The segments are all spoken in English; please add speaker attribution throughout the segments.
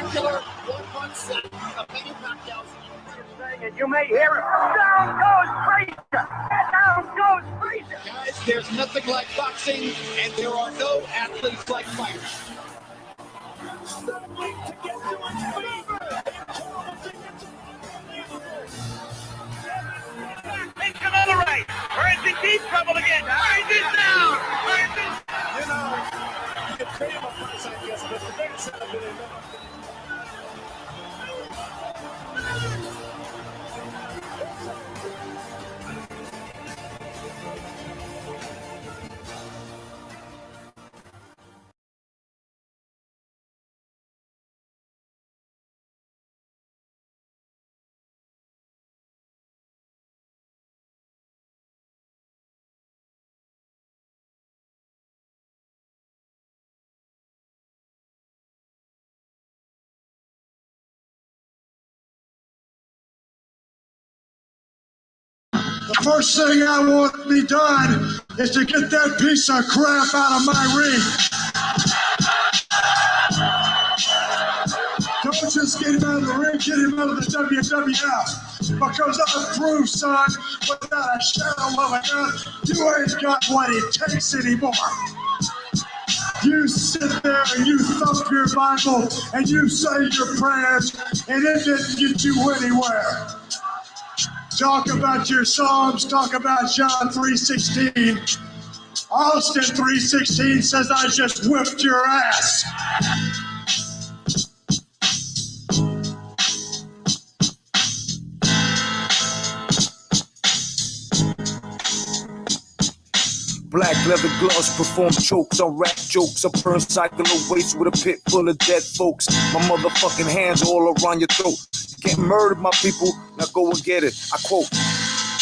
Speaker 1: spectacular one-punch set of many knockouts.
Speaker 2: And you may hear it. Down goes Frazier! And down goes Frazier!
Speaker 1: Guys, there's nothing like boxing, and there are no athletes like fighters.
Speaker 2: Into the right. Burns in deep trouble again. Burns is down. Burns is...
Speaker 3: You know, you can pay him a price, I guess, but the next time it enough.
Speaker 4: The first thing I want to be done is to get that piece of crap out of my ring. Don't just get him out of the ring, get him out of the WWF. Because I've proved, son, without a shadow of a doubt, you ain't got what it takes anymore. You sit there and you thump your Bible and you say your prayers, and it didn't get you anywhere. Talk about your Psalms, talk about John 3:16. Austin 3:16 says, I just whipped your ass.
Speaker 5: Black leather gloves perform chokes on rap jokes. I burn cycle of waste with a pit full of dead folks. My motherfucking hands all around your throat. You can't murder my people, now go and get it. I quote,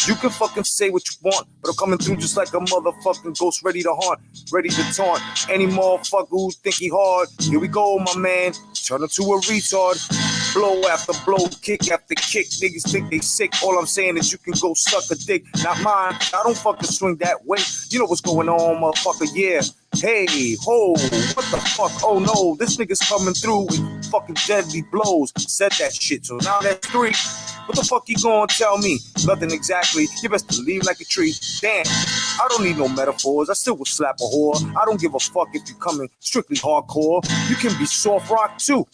Speaker 5: you can fucking say what you want, but I'm coming through just like a motherfucking ghost ready to haunt, ready to taunt any motherfucker who think he hard. Here we go, my man, turn into a retard. Blow after blow, kick after kick. Niggas think they sick. All I'm saying is you can go suck a dick. Not mine. I don't fucking swing that way. You know what's going on, motherfucker. Yeah. Hey, ho, what the fuck? Oh no, this nigga's coming through with fucking deadly blows. Said that shit, so now that's 3. What the fuck you gonna tell me? Nothing exactly. You best believe like a tree. Damn, I don't need no metaphors. I still will slap a whore. I don't give a fuck if you coming strictly hardcore. You can be soft rock too.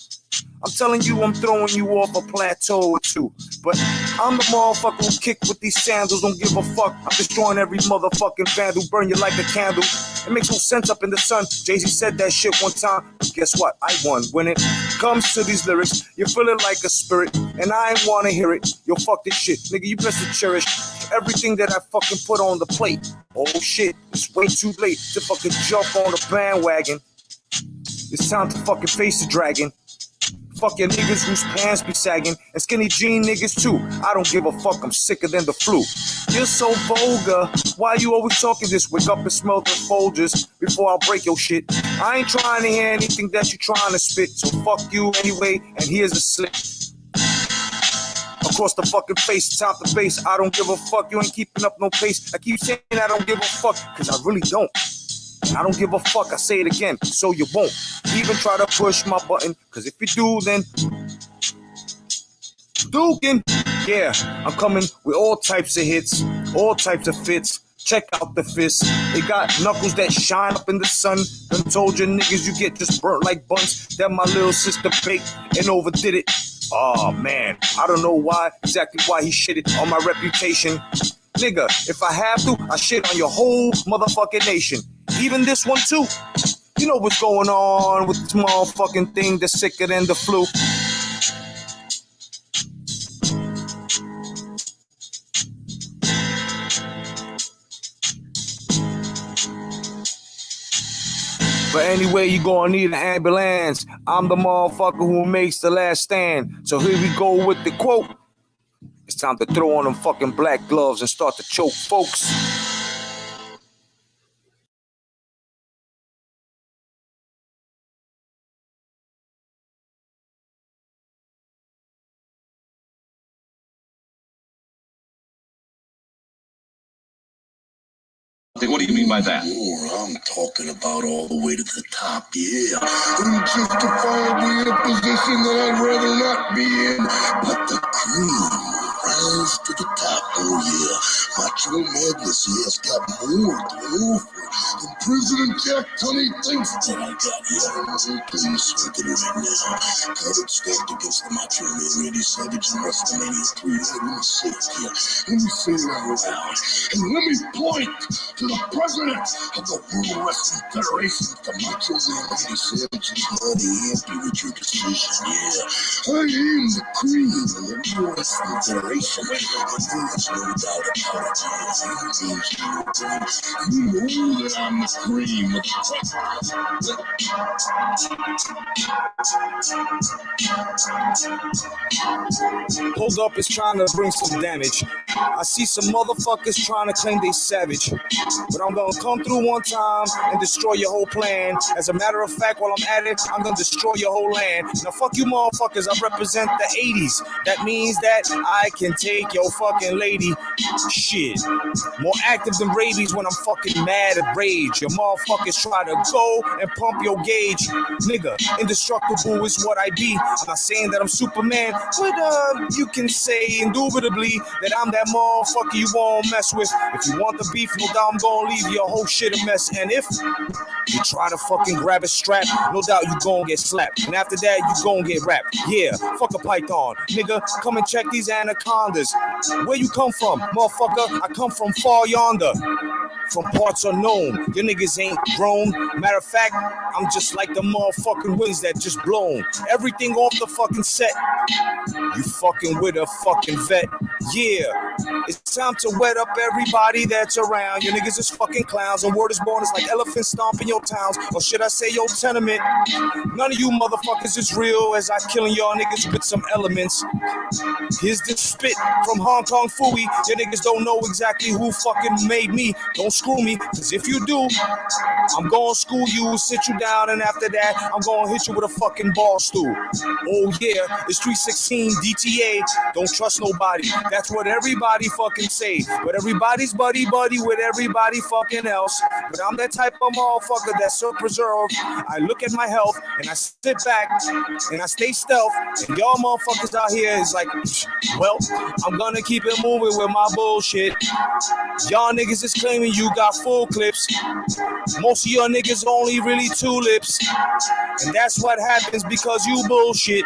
Speaker 5: I'm telling you, I'm throwing you off a plateau or two. But I'm the motherfucker who kick with these sandals. Don't give a fuck. I'm destroying every motherfucking vandal. Burn you like a candle. It makes no sense up in the sun. Jay-Z said that shit one time. But guess what? I won. When it comes to these lyrics, you're feeling like a spirit. And I ain't wanna hear it. Yo, fuck this shit. Nigga, you best to cherish everything that I fucking put on the plate. Oh shit, it's way too late to fucking jump on the bandwagon. It's time to fucking face the dragon. Fuck your niggas whose pants be sagging, and skinny jean niggas too. I don't give a fuck, I'm sicker than the flu. You're so vulgar, why you always talking this? Wake up and smell the Folgers before I break your shit. I ain't trying to hear anything that you trying to spit, so fuck you anyway, and here's a slip. Across the fucking face, top the base, I don't give a fuck, you ain't keeping up no pace. I keep saying I don't give a fuck, cause I really don't. I don't give a fuck, I say it again, so you won't even try to push my button, cause if you do, then duking. Yeah, I'm coming with all types of hits, all types of fits. Check out the fists. They got knuckles that shine up in the sun. Done told you niggas you get just burnt like buns. That my little sister baked and overdid it. Oh man, I don't know exactly why he shitted on my reputation. Nigga, if I have to, I shit on your whole motherfucking nation. Even this one too. You know what's going on with this motherfucking thing that's sicker than the flu. But anyway, you gonna need an ambulance. I'm the motherfucker who makes the last stand. So here we go with the quote. It's time to throw on them fucking black gloves and start to choke folks.
Speaker 6: What do you mean by that?
Speaker 7: I'm talking about all the way to the top, yeah. And justifiably in a position that I'd rather not be in. But the cream rise to the top, oh yeah. Macho Madness, he has got more to offer than President Jack Tunney thinks that I got here. I'm smoking it right now. Covered stacked against the Macho Man Randy Savage in WrestleMania 3. Let me say it here. Let me say it out loud. And let me point to the president of the World Wrestling Federation, the Macho Man Randy Savage, is mighty happy with your decision, yeah. I am the cream of the World Wrestling Federation, and there's no doubt about it, yeah. You know that I'm the cream of
Speaker 5: Hold up is trying to bring some damage. I see some motherfuckers trying to claim they savage, but I'm gonna come through one time and destroy your whole plan. As a matter of fact, while I'm at it, I'm gonna destroy your whole land. Now fuck you motherfuckers, I represent the 80s. That means that I can take your fucking lady. Shit. More active than rabies when I'm fucking mad at rage. Your motherfuckers try to go and pump your gauge. Nigga, indestructible is what I be. I'm not saying that I'm Superman, but you can say indubitably that I'm that motherfucker you won't mess with. If you want the beef, no doubt I'm gonna leave your whole shit a mess. And if you try to fucking grab a strap, no doubt you gon' get slapped. And after that, you gon' get wrapped. Yeah, fuck a python. Nigga, come and check these anacondas. Where you come from, motherfucker? I come from far yonder. From parts unknown, your niggas ain't grown. Matter of fact, I'm just like the motherfucking winds that just blown everything off the fucking set. You fucking with a fucking vet. Yeah, it's time to wet up everybody that's around. Your niggas is fucking clowns, and word is born is like elephants stomping your towns, or should I say your tenement. None of you motherfuckers is real, as I killing y'all niggas with some elements. Here's the spit from Hong Kong Phooey. Your niggas don't know exactly who fucking made me. Don't screw me, cause if you do, I'm gonna school you, sit you down, and after that, I'm gonna hit you with a fucking ball stool. Oh yeah, it's 316 DTA. Don't trust nobody. That's what everybody fucking say. But everybody's buddy with everybody fucking else. But I'm that type of motherfucker that's so preserved. I look at my health and I sit back and I stay stealth. And y'all motherfuckers out here is like, well, I'm gonna keep it moving with my bullshit. Y'all niggas is claiming you got full clips. Most of your niggas only really tulips. And that's what happens because you bullshit.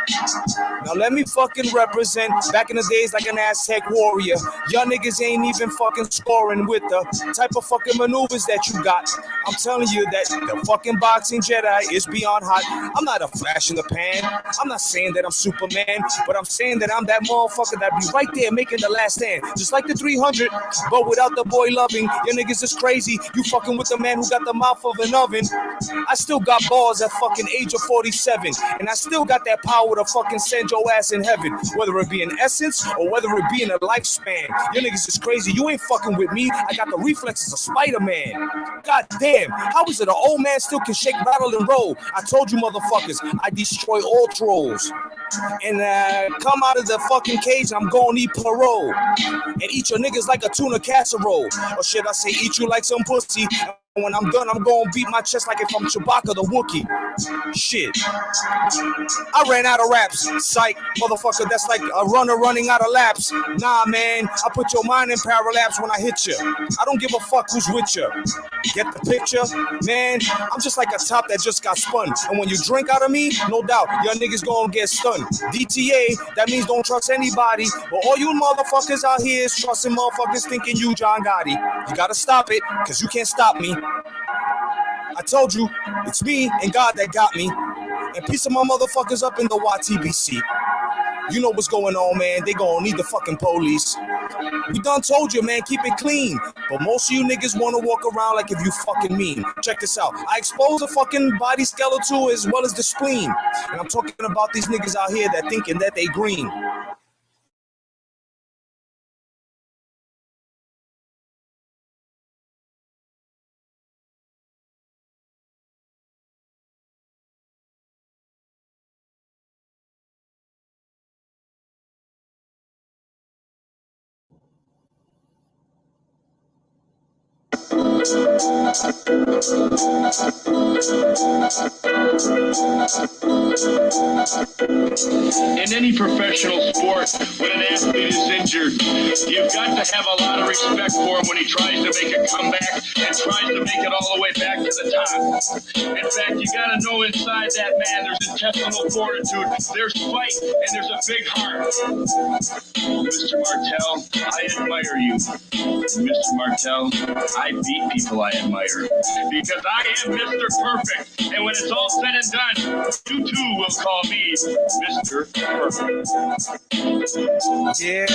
Speaker 5: Now let me fucking represent back in the days like an Aztec warrior. Y'all niggas ain't even fucking scoring with the type of fucking maneuvers that you got. I'm telling you that the fucking boxing Jedi is beyond hot. I'm not a flash in the pan. I'm not saying that I'm Superman, but I'm saying that I'm that motherfucker that be right there making the last stand. Just like the 300, but without the boy loving. Your niggas is crazy. You fucking with the man who got the mouth of an oven. I still got balls at fucking age of 47, and I still got that power to fucking send your ass in heaven, whether it be in essence or whether it be in a lifespan. Your niggas is crazy. You ain't fucking with me. I got the reflexes of Spider-Man. God damn, how is it an old man still can shake, rattle, and roll? I told you motherfuckers, I destroy all trolls. And come out of the fucking cage, I'm gonna need parole. And eat your niggas like a tuna casserole. Or should I say eat you like some pussy? And when I'm done, I'm gonna beat my chest like if I'm Chewbacca the Wookiee. Shit. I ran out of raps. Psych, motherfucker, that's like a runner running out of laps. Nah, man, I put your mind in parallax when I hit you. I don't give a fuck who's with you. Get the picture? Man, I'm just like a top that just got spun. And when you drink out of me, no doubt, your niggas gonna get stunned. DTA, that means don't trust anybody. But all you motherfuckers out here is trusting motherfuckers thinking you John Gotti. You gotta stop it, cause you can't stop me. I told you, it's me and God that got me. And piece of my motherfuckers up in the Ytbc. You know what's going on, man. They gonna need the fucking police. We done told you, man, keep it clean. But most of you niggas wanna walk around like if you fucking mean. Check this out. I expose the fucking body skeletal as well as the spleen. And I'm talking about these niggas out here that thinking that they green.
Speaker 6: In any professional sport, when an athlete is injured, you've got to have a lot of respect for him when he tries to make a comeback and tries to make it all the way back to the top. In fact, you got to know inside that man there's intestinal fortitude, there's fight, and there's a big heart. Mr. Martel, I admire you. Mr. Martel, I beat people I admire because I am Mr. Perfect. And when it's all said and done, you too will call me Mr. Perfect.
Speaker 5: Yeah.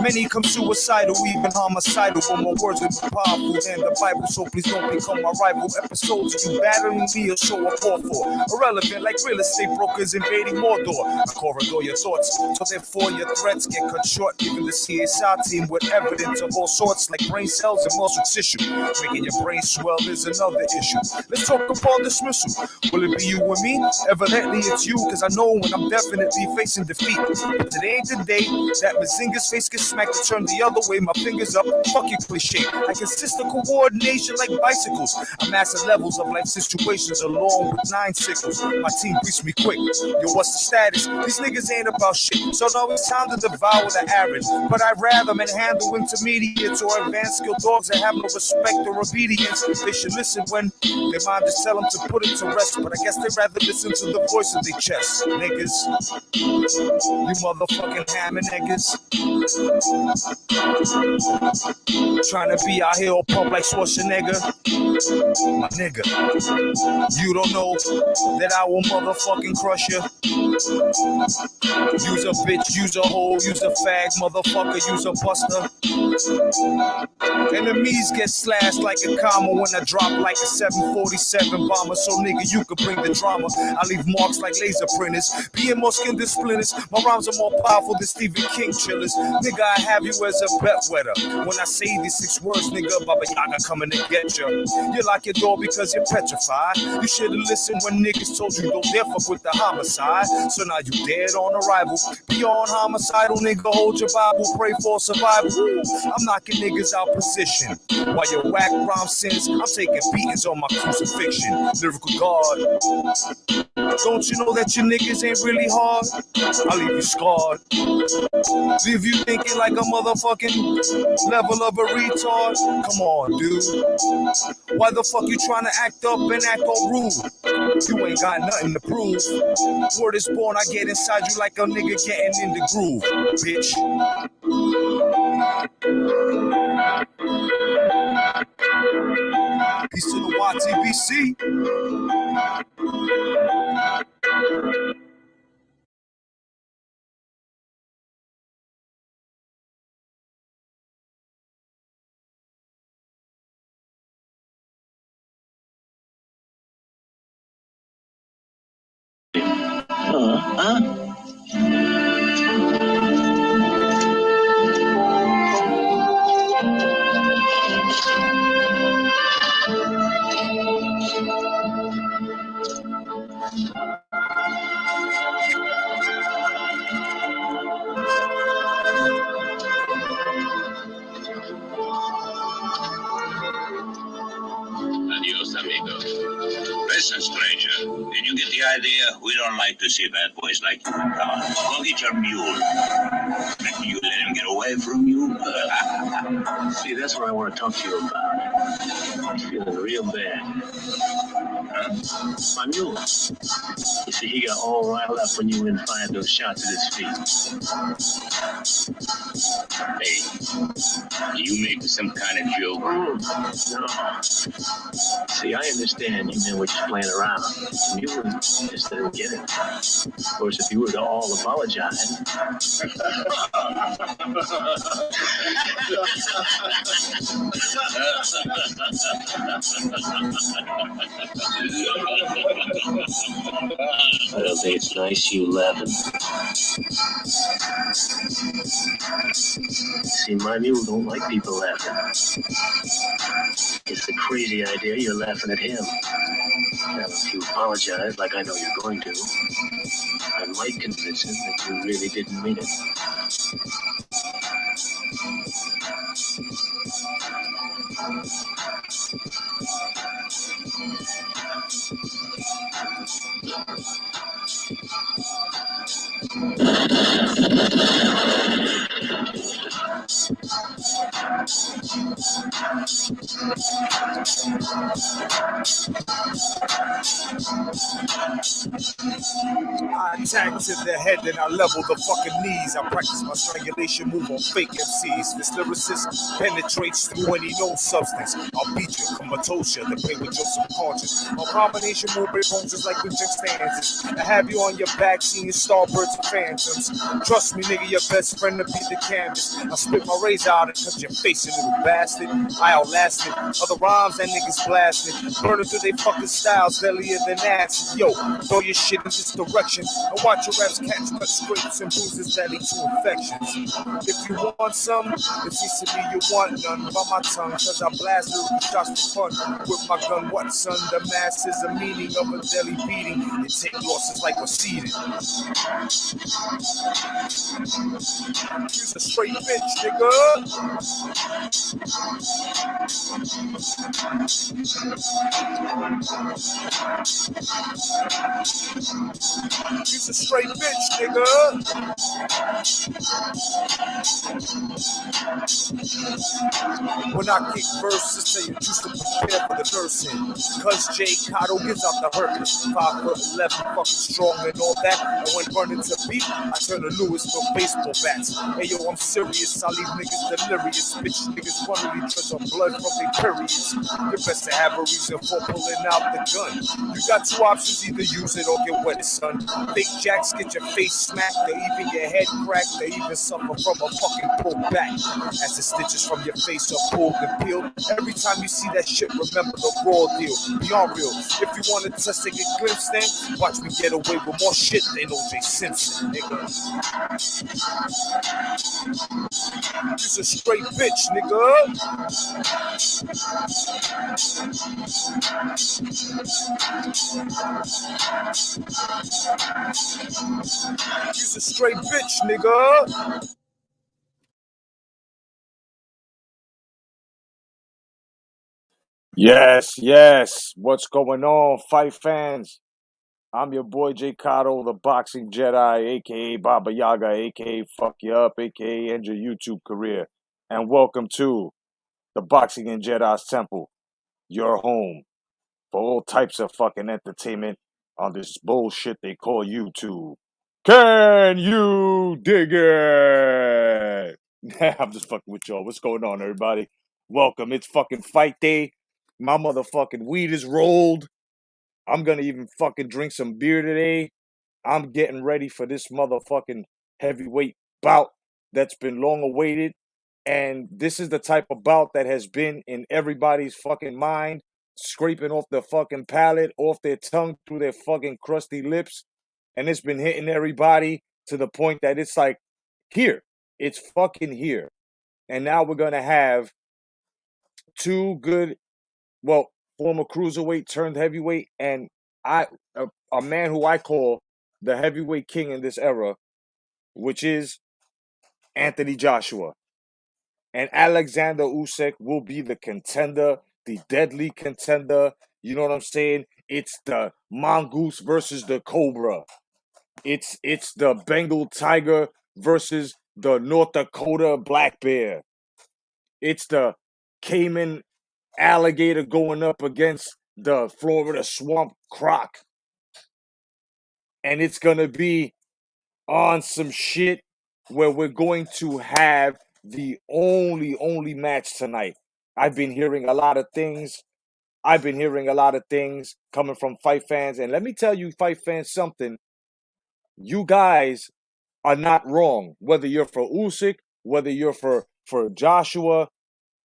Speaker 5: Many come suicidal, even homicidal, but my words are more powerful than the Bible, so please don't become my rival. Episodes of you battling me a show I fought for. Irrelevant like real estate brokers invading Mordor. I corridor your thoughts, so therefore your threats get cut short. Even the CSI team with evidence of all sorts like brain cells and muscle tissue. Making your brain swell is another issue. Let's talk upon dismissal. Will it be you and me? Evidently it's you, cause I know when I'm definitely facing defeat. But today ain't the day that Mazinga's face gets smacked and turned the other way. My fingers up, fuck your cliche. I consist of coordination like bicycles. I master levels of life situations along with 9 sickles. My team briefs me quick. Yo, what's the status? These niggas ain't about shit. So now it's time to devour the average. But I'd rather manhandle intermediates or advanced skilled dogs that have no respect or obedience. They should listen when their mind just tell them to put it to rest. But I guess they'd rather listen to the voice of their chest. Niggas, you motherfucking hammer niggas. Trying to be out here all pump like Schwarzenegger. My nigga, you don't know that I will motherfucking crush you. Use a bitch, use a hoe, use a fag, motherfucker, use a buster. Enemies get slashed like a comma when I drop like a 747 bomber. So nigga, you could bring the drama. I leave marks like laser printers, being more skinned than splinters. My rhymes are more powerful than Stephen King chillers. Nigga, I have you as a bedwetter. When I say these 6 words, nigga, Babayaga coming to get you. You lock your door because you're petrified. You should've listened when niggas told you don't dare fuck with the homicide. So now you dead on arrival. Beyond homicidal, nigga, hold your Bible, pray for survival. I'm knocking niggas out position. While your whack rhyme sins, I'm taking beatings on my crucifixion. Lyrical God. Don't you know that your niggas ain't really hard? I'll leave you scarred. Leave you thinking like a motherfucking level of a retard. Come on, dude. Why the fuck you trying to act up and act all rude? You ain't got nothing to prove. Word is born, I get inside you like a nigga getting in the groove, bitch. Peace to the Ytbc.
Speaker 6: Adios, amigo.
Speaker 8: Listen, stranger, did you get the idea? We don't like to see bad boys like you in town. Go get your mule. You let him get away from you?
Speaker 9: See, that's what I want to talk to you about. I'm feeling real bad. My mule. You see, he got all riled up when you fired those shots at his feet.
Speaker 6: Hey, do you make some kind of joke?
Speaker 9: No. See, I understand you men were just playing around. You just didn't get it. Of course, if you were to all apologize. I don't think it's nice you laughing. See, my mule don't like people laughing. It's a crazy idea you're laughing at him. Now, if you apologize like I know you're going to, I might convince him that you really didn't mean it.
Speaker 5: I attack to the head and I level the fucking knees. I practice my strangulation move on fake MCs. This lyricist penetrates through any known substance. I'll beat you, comatose you, then play with your subconscious. My combination move break bones just like with stanzas. I have you on your back seeing starbirds and phantoms. Trust me, nigga, your best friend to be the canvas. I spit my razor out and cut your face, you little bastard. I outlasted other rhymes that niggas blasted. Burning through they fucking styles, deadlier than acid. Yo, throw your shit in this direction and watch your raps catch cut scrapes and bruises that lead to infections. If you want some, it seems to me you want none. By my tongue, cause I blast little shots for fun. With my gun, what son? The mass is the meaning of a deadly beating. You take losses like a seeding. You's a straight bitch, nigga. You's a straight bitch, nigga. When I kick verses, say you used to prepare for the nursing. Cause Jay Cotto gives out the herpes. 5'11", fucking strong and all that. And when running to beat, I turn to Lewis for baseball bats. Hey yo, I'm serious, I leave niggas delirious. Bitch niggas running because of blood from their periods. You best to have a reason for pulling out the gun. You got two options, either use it or get wet, son. Fake jacks get your face smacked, or even your head cracked, or even suffer from a fucking pulled back. As the stitches from your face are pulled and peeled. Every time you see that shit, remember the raw deal. Beyond real. If you want to test and get glimpsed, then watch me get away with more shit than O.J. Simpson, nigga. You's a straight bitch, nigga. You's a straight bitch, nigga. Yes. What's going on, fight fans? I'm your boy Jay Cotto, the boxing Jedi, aka Babayaga, aka Fuck You Up, aka End Your YouTube Career. And welcome to the Boxing and Jedi's Temple, your home for all types of fucking entertainment on this bullshit they call YouTube. Can you dig it? I'm just fucking with y'all. What's going on, everybody? Welcome. It's fucking fight day. My motherfucking weed is rolled. I'm gonna even fucking drink some beer today. I'm getting ready for this motherfucking heavyweight bout that's been long awaited. And this is the type of bout that has been in everybody's fucking mind, scraping off their fucking palate, off their tongue, through their fucking crusty lips. And it's been hitting everybody to the point that it's like, here. It's fucking here. And now we're gonna have two good, well, former cruiserweight turned heavyweight, and a man who I call the heavyweight king in this era, which is Anthony Joshua. And Alexander Usyk will be the contender, the deadly contender. You know what I'm saying? It's the mongoose versus the cobra. It's the Bengal tiger versus the North Dakota black bear. It's the Cayman alligator going up against the Florida swamp croc. And it's going to be on some shit where we're going to have the only match tonight. I've been hearing a lot of things. Coming from fight fans. And let me tell you, fight fans, something. You guys are not wrong. Whether you're for Usyk, whether you're for Joshua,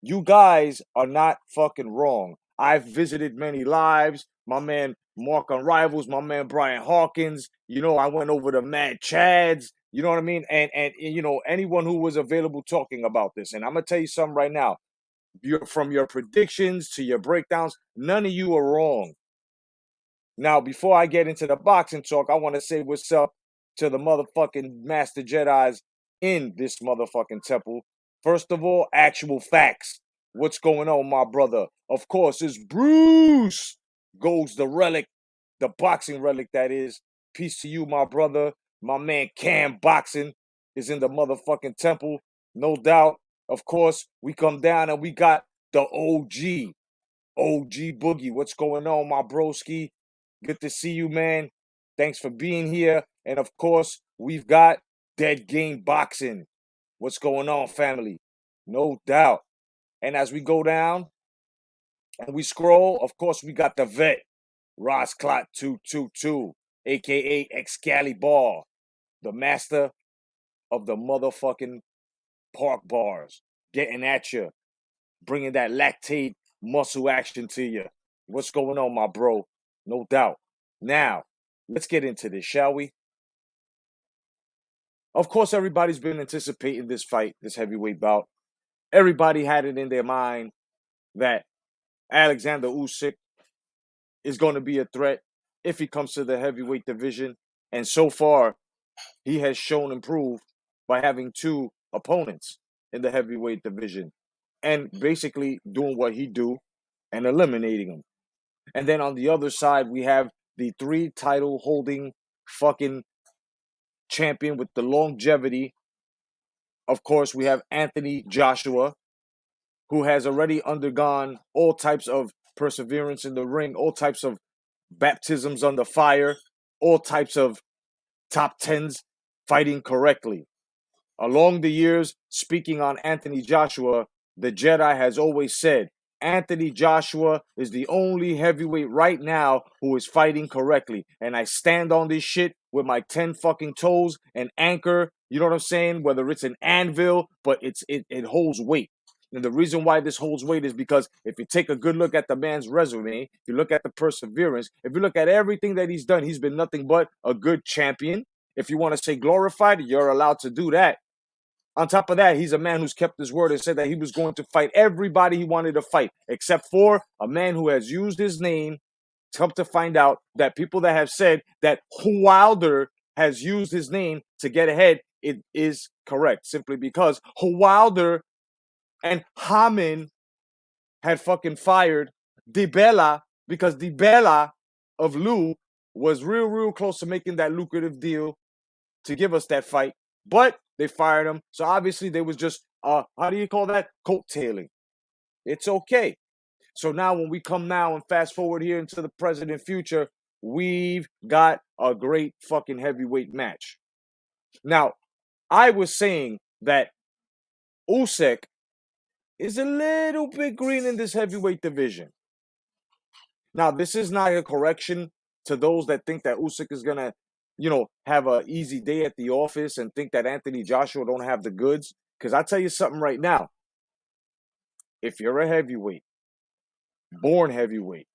Speaker 5: you guys are not fucking wrong. I've visited many lives. My man Mark on Rivals, my man Brian Hawkins. You know, I went over to Mad Chads. You know what I mean? And you know, anyone who was available talking about this. And I'm gonna tell you something right now. From your predictions to your breakdowns, none of you are wrong. Now, before I get into the boxing talk, I want to say what's up to the motherfucking Master Jedis in this motherfucking temple. First of all, actual facts. What's going on, my brother? Of course, it's Bruce. Goes the relic, the boxing relic that is. Peace to you, my brother. My man Cam Boxing is in the motherfucking temple. No doubt. Of course, we come down and we got the OG. OG Boogie. What's going on, my broski? Good to see you, man. Thanks for being here. And of course, we've got Dead Game Boxing. What's going on, family? No doubt. And as we go down and we scroll, of course, we got the vet, Ross Clot 222, aka Excalibur, the master of the motherfucking park bars, getting at you, bringing that lactate muscle action to you. What's going on, my bro? No doubt. Now, let's get into this, shall we? Of course, everybody's been anticipating this fight, this heavyweight bout. Everybody had it in their mind that Alexander Usyk is going to be a threat if he comes to the heavyweight division. And so far, he has shown improved by having two opponents in the heavyweight division and basically doing what he do and eliminating them. And then on the other side, we have the 3 title holding fucking champion with the longevity. Of course, we have Anthony Joshua, who has already undergone all types of perseverance in the ring, all types of baptisms under fire, all types of top 10s fighting correctly. Along the years, speaking on Anthony Joshua, the Jedi has always said, Anthony Joshua is the only heavyweight right now who is fighting correctly. And I stand on this shit with my 10 fucking toes and anchor, you know what I'm saying? Whether it's an anvil, but it holds weight. And the reason why this holds weight is because if you take a good look at the man's resume, if you look at the perseverance, if you look at everything that he's done, he's been nothing but a good champion. If you want to say glorified, you're allowed to do that. On top of that, he's a man who's kept his word and said that he was going to fight everybody he wanted to fight, except for a man who has used his name. Come to find out that people that have said that Wilder has used his name to get ahead, it is correct. Simply because Wilder and Haman had fucking fired DiBella because DiBella of Lou was real close to making that lucrative deal to give us that fight. But they fired him. So obviously they was just, how do you call that? Coattailing. It's okay. So now when we come now and fast forward here into the present and future, we've got a great fucking heavyweight match. Now, I was saying that Usyk is a little bit green in this heavyweight division. Now, this is not a correction to those that think that Usyk is going to, have an easy day at the office and think that Anthony Joshua don't have the goods. Because I'll tell you something right now. If you're a heavyweight, born heavyweight,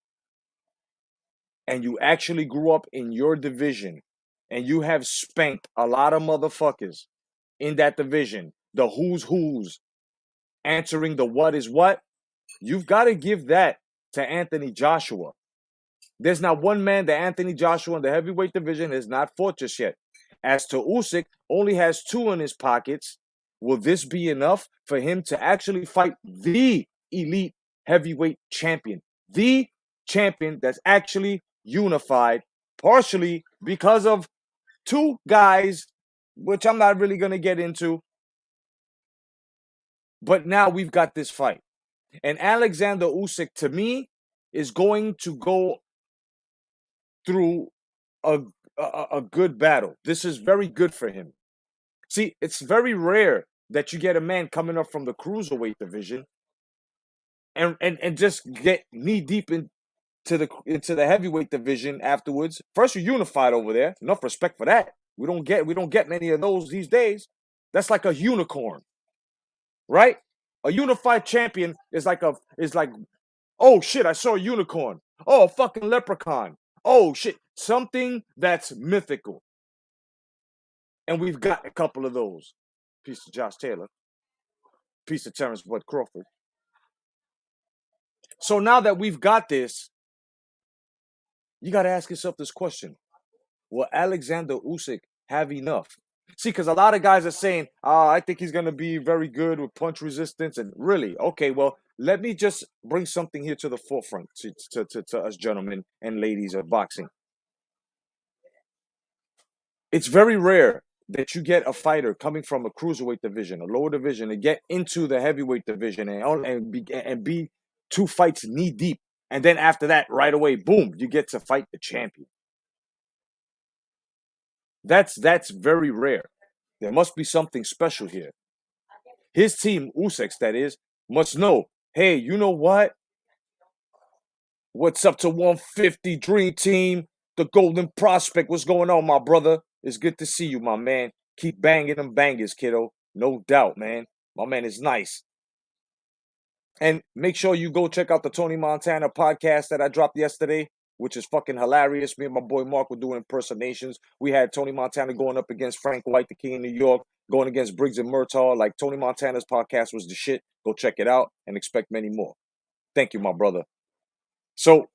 Speaker 5: and you actually grew up in your division, and you have spanked a lot of motherfuckers in that division, the who's, answering the what is what, you've got to give that to Anthony Joshua. There's not one man that Anthony Joshua in the heavyweight division has not fought just yet. As to Usyk, only has 2 in his pockets. Will this be enough for him to actually fight the elite heavyweight champion? The champion that's actually unified, partially because of 2 guys, which I'm not really going to get into. But now we've got this fight. And Alexander Usyk, to me, is going to go through a good battle. This is very good for him. See, it's very rare that you get a man coming up from the cruiserweight division and just get knee deep into the heavyweight division afterwards. First, you're unified over there. Enough respect for that. We don't get many of those these days. That's like a unicorn, right? A unified champion is like, oh shit, I saw a unicorn. Oh, a fucking leprechaun. Oh shit, something that's mythical. And we've got a couple of those. Piece of Josh Taylor. Piece of Terrence Bud Crawford. So now that we've got this, you got to ask yourself this question. Will Alexander Usyk have enough? See, because a lot of guys are saying, I think he's going to be very good with punch resistance. And really, okay, well, let me just bring something here to the forefront to us gentlemen and ladies of boxing. It's very rare that you get a fighter coming from a cruiserweight division, a lower division, and get into the heavyweight division and be 2 fights knee deep. And then after that, right away, boom, you get to fight the champion. That's very rare. There must be something special here. His team, Usyk's that is, must know, hey, you know what? What's up to 150 Dream Team, the Golden Prospect? What's going on, my brother? It's good to see you, my man. Keep banging them bangers, kiddo. No doubt, man. My man is nice. And make sure you go check out the Tony Montana podcast that I dropped yesterday, which is fucking hilarious. Me and my boy Mark were doing impersonations. We had Tony Montana going up against Frank White, the King of New York, going against Briggs and Murtaugh. Like, Tony Montana's podcast was the shit. Go check it out and expect many more. Thank you, my brother. So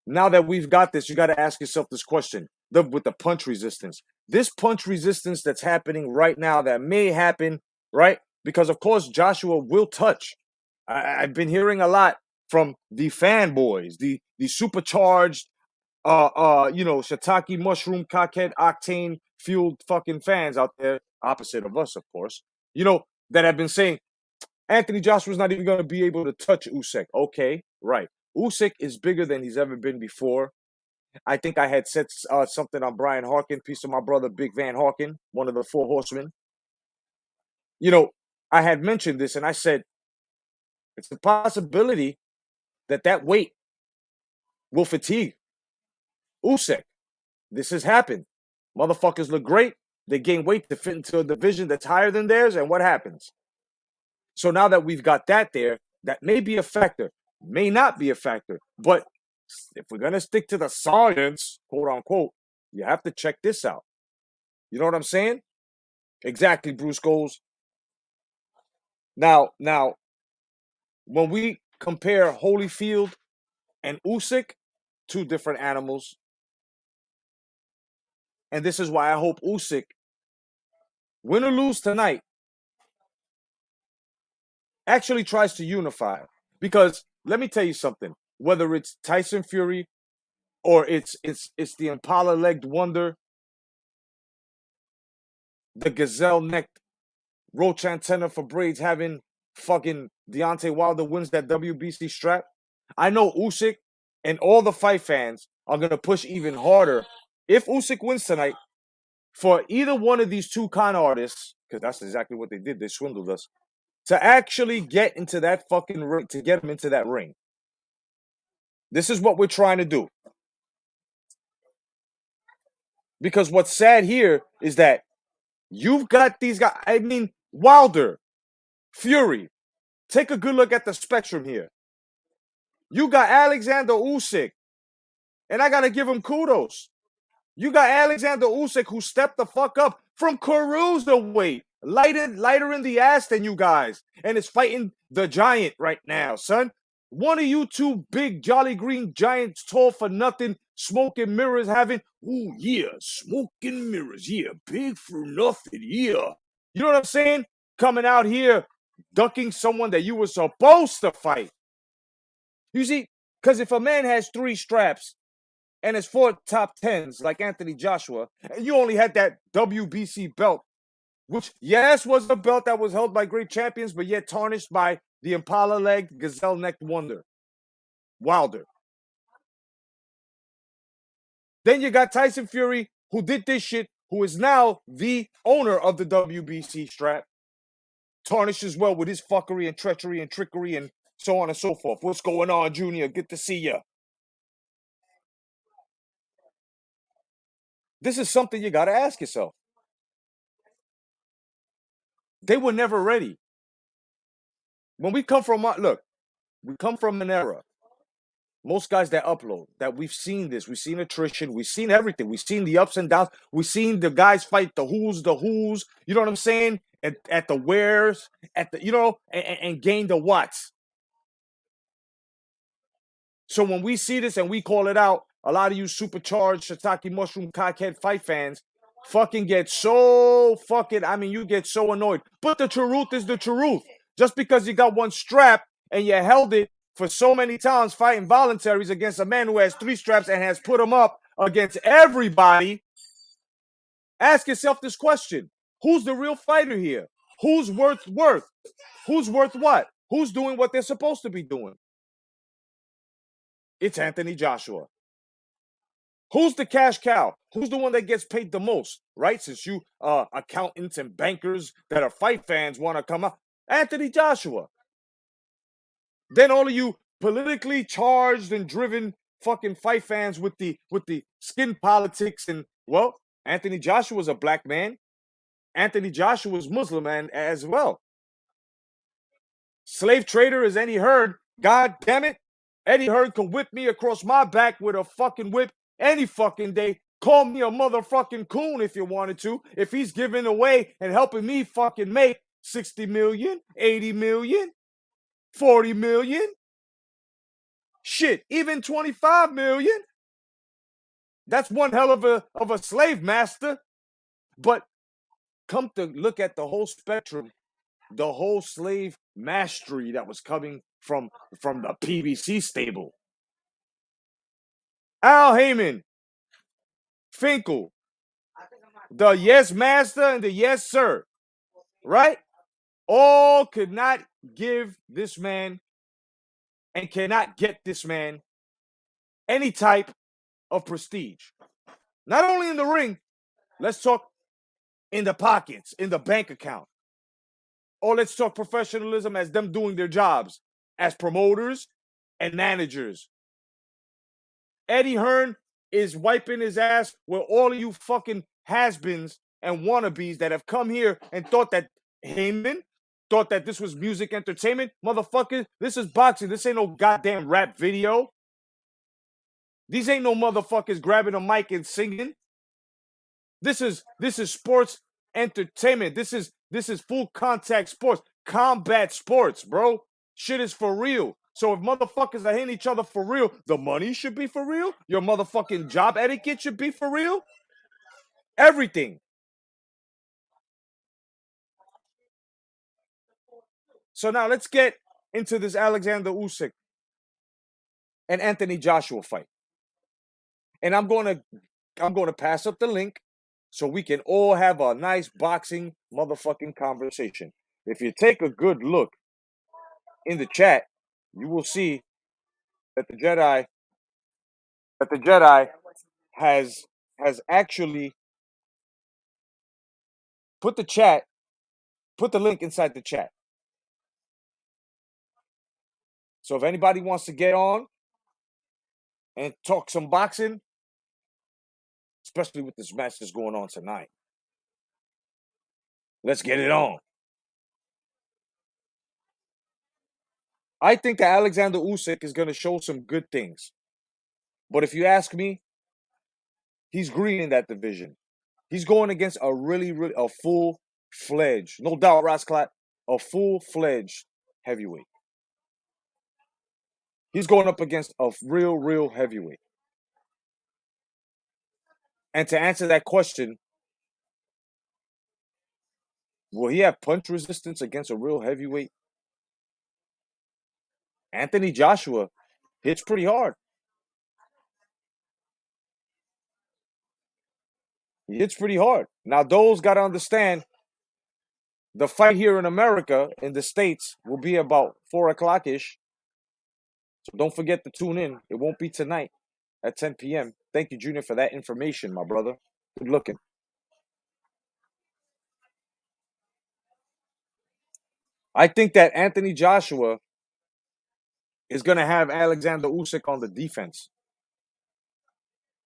Speaker 5: now that we've got this, you got to ask yourself this question with the punch resistance. This punch resistance that's happening right now, that may happen, right? Because, of course, Joshua will touch. I've been hearing a lot from the fanboys, the supercharged, shiitake, mushroom, cockhead, octane fueled fucking fans out there, opposite of us, of course, that have been saying, Anthony Joshua's not even going to be able to touch Usyk. Okay, right. Usyk is bigger than he's ever been before. I think I had said something on Brian Harkin, piece of my brother, Big Van Harkin, one of the 4 horsemen. I had mentioned this, and I said, it's a possibility that weight will fatigue Usyk. This has happened. Motherfuckers look great. They gain weight to fit into a division that's higher than theirs, and what happens? So now that we've got that there, that may be a factor, may not be a factor. But if we're going to stick to the science, quote unquote, you have to check this out. You know what I'm saying? Exactly, Bruce Goals. Now, when we compare Holyfield and Usyk, 2 different animals. And this is why I hope Usyk, win or lose tonight, actually tries to unify. Because let me tell you something. Whether it's Tyson Fury or it's the Impala-legged wonder, the gazelle-necked roach antenna for braids having fucking Deontay Wilder wins that WBC strap, I know Usyk and all the fight fans are going to push even harder if Usyk wins tonight for either one of these 2 con artists, because that's exactly what they did. They swindled us, to actually get into that fucking ring, to get them into that ring. This is what we're trying to do. Because what's sad here is that you've got these guys, I mean, Wilder, Fury. Take a good look at the spectrum here. You got Alexander Usyk, and I got to give him kudos. You got Alexander Usyk, who stepped the fuck up from cruiserweight, lighter in the ass than you guys, and is fighting the giant right now, son. One of you 2 big jolly green giants, tall for nothing, smoking mirrors, having, ooh yeah, smoking mirrors, yeah, big for nothing, yeah. You know what I'm saying? Coming out here, ducking someone that you were supposed to fight. You see, because if a man has 3 straps and it's 4 top 10s like Anthony Joshua, and you only had that WBC belt, which, yes, was a belt that was held by great champions, but yet tarnished by the Impala-legged, gazelle-necked wonder, Wilder. Then you got Tyson Fury, who did this shit, who is now the owner of the WBC strap, tarnished as well with his fuckery and treachery and trickery and so on and so forth. What's going on, Junior? Good to see ya. This is something you got to ask yourself. They were never ready. When we come from, we come from an era. Most guys that upload, that we've seen this, we've seen attrition, we've seen everything. We've seen the ups and downs. We've seen the guys fight the who's, you know what I'm saying? At the wheres, and gain the whats. So when we see this and we call it out, a lot of you supercharged shiitake mushroom cockhead fight fans, fucking get so fucking, I mean, you get so annoyed. But the truth is the truth. Just because you got one strap and you held it for so many times fighting voluntaries against a man who has 3 straps and has put them up against everybody, ask yourself this question. Who's the real fighter here? Who's worth? Who's worth what? Who's doing what they're supposed to be doing? It's Anthony Joshua. Who's the cash cow? Who's the one that gets paid the most, right? Since you accountants and bankers that are fight fans want to come out, Anthony Joshua. Then all of you politically charged and driven fucking fight fans with the skin politics and, well, Anthony Joshua is a black man. Anthony Joshua is Muslim and as well. Slave trader is Eddie Hearn. God damn it. Eddie Hearn can whip me across my back with a fucking whip any fucking day. Call me a motherfucking coon if you wanted to. If he's giving away and helping me fucking make 60 million, 80 million, 40 million. Shit, even 25 million. That's one hell of a slave master. But come to look at the whole spectrum, the whole slave mastery that was coming from the PBC stable. Al Heyman, Finkel, the yes master and the yes sir, right? All could not give this man and cannot get this man any type of prestige. Not only in the ring, let's talk in the pockets, in the bank account. Or let's talk professionalism as them doing their jobs as promoters and managers. Eddie Hearn is wiping his ass with all of you fucking has-beens and wannabes that have come here and thought that Heyman thought that this was music entertainment. Motherfucker, this is boxing. This ain't no goddamn rap video. These ain't no motherfuckers grabbing a mic and singing. This is sports entertainment. This is full contact sports, combat sports, bro. Shit is for real. So if motherfuckers are hitting each other for real, the money should be for real. Your motherfucking job etiquette should be for real. Everything. So now let's get into this Alexander Usyk and Anthony Joshua fight. And I'm going to pass up the link so we can all have a nice boxing motherfucking conversation. If you take a good look in the chat, you will see that the Jedi has actually put the link inside the chat. So if anybody wants to get on and talk some boxing, especially with this match that's going on tonight, let's get it on. I think that Alexander Usyk is going to show some good things. But if you ask me, he's green in that division. He's going against a full-fledged, no doubt, Rasclat, a full-fledged heavyweight. He's going up against a real heavyweight. And to answer that question, will he have punch resistance against a real heavyweight? Anthony Joshua hits pretty hard. He hits pretty hard. Now, those got to understand, the fight here in America, in the States, will be about 4 o'clock-ish. So don't forget to tune in. It won't be tonight at 10 p.m. Thank you, Junior, for that information, my brother. Good looking. I think that Anthony Joshua is going to have Alexander Usyk on the defense.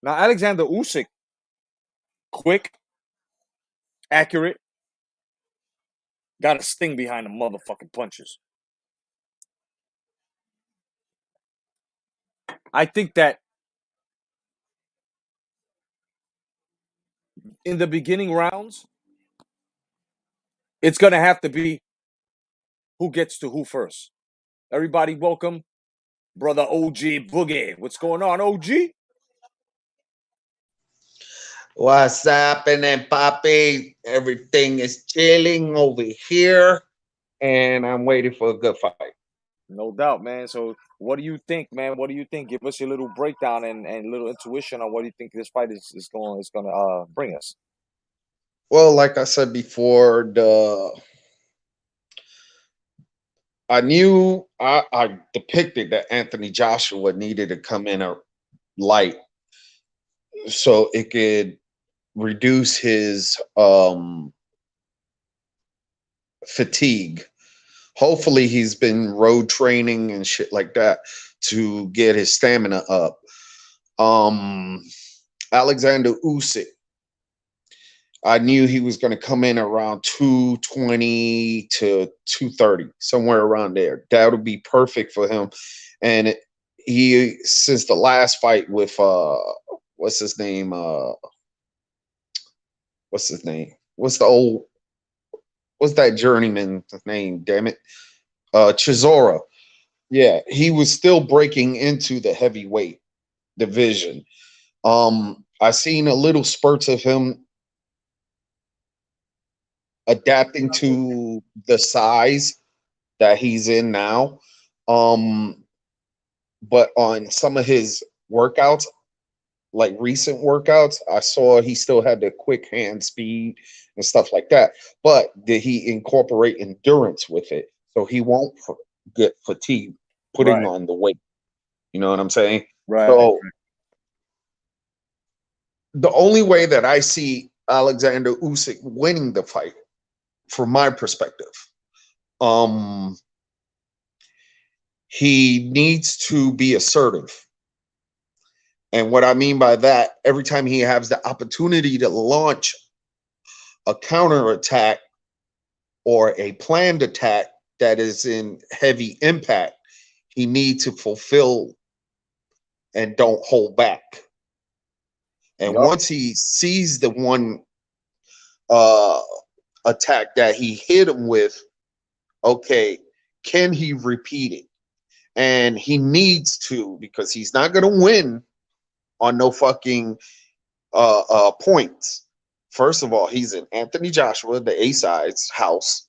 Speaker 5: Now, Alexander Usyk, quick, accurate, got a sting behind the motherfucking punches. I think that in the beginning rounds, it's going to have to be who gets to who first. Everybody welcome Brother OG Boogie. What's going on, OG?
Speaker 10: What's happening, Poppy? Everything is chilling over here, and I'm waiting for a good fight.
Speaker 11: No doubt, man. So, what do you think, man? What do you think? Give us your little breakdown and little intuition on what do you think this fight is gonna bring us.
Speaker 10: Well, like I said before, the I depicted that Anthony Joshua needed to come in a light so it could reduce his fatigue. Hopefully, he's been road training and shit like that to get his stamina up. Um, Alexander Usyk, I knew he was going to come in around 220 to 230, somewhere around there. That would be perfect for him. And he, since the last fight with what's his name? What's his name? What's that journeyman's name? Damn it. Chisora. Yeah, he was still breaking into the heavyweight division. I seen a little spurts of him adapting to the size that he's in now. But on some of his workouts, like recent workouts, I saw he still had the quick hand speed and stuff like that. But did he incorporate endurance with it so he won't get fatigued putting
Speaker 11: Right,
Speaker 10: on the weight? You know what I'm saying?
Speaker 11: right.
Speaker 10: So the only way that I see Alexander Usyk winning the fight, from my perspective, um, he needs to be assertive. And what I mean by that, every time he has the opportunity to launch a counterattack or a planned attack that is in heavy impact, he needs to fulfill and don't hold back. And
Speaker 11: Yup.
Speaker 10: once he sees the one uh, attack that he hit him with, okay, can he repeat it? And he needs to, because he's not going to win on no fucking points. First of all, he's in Anthony Joshua, the A side's house,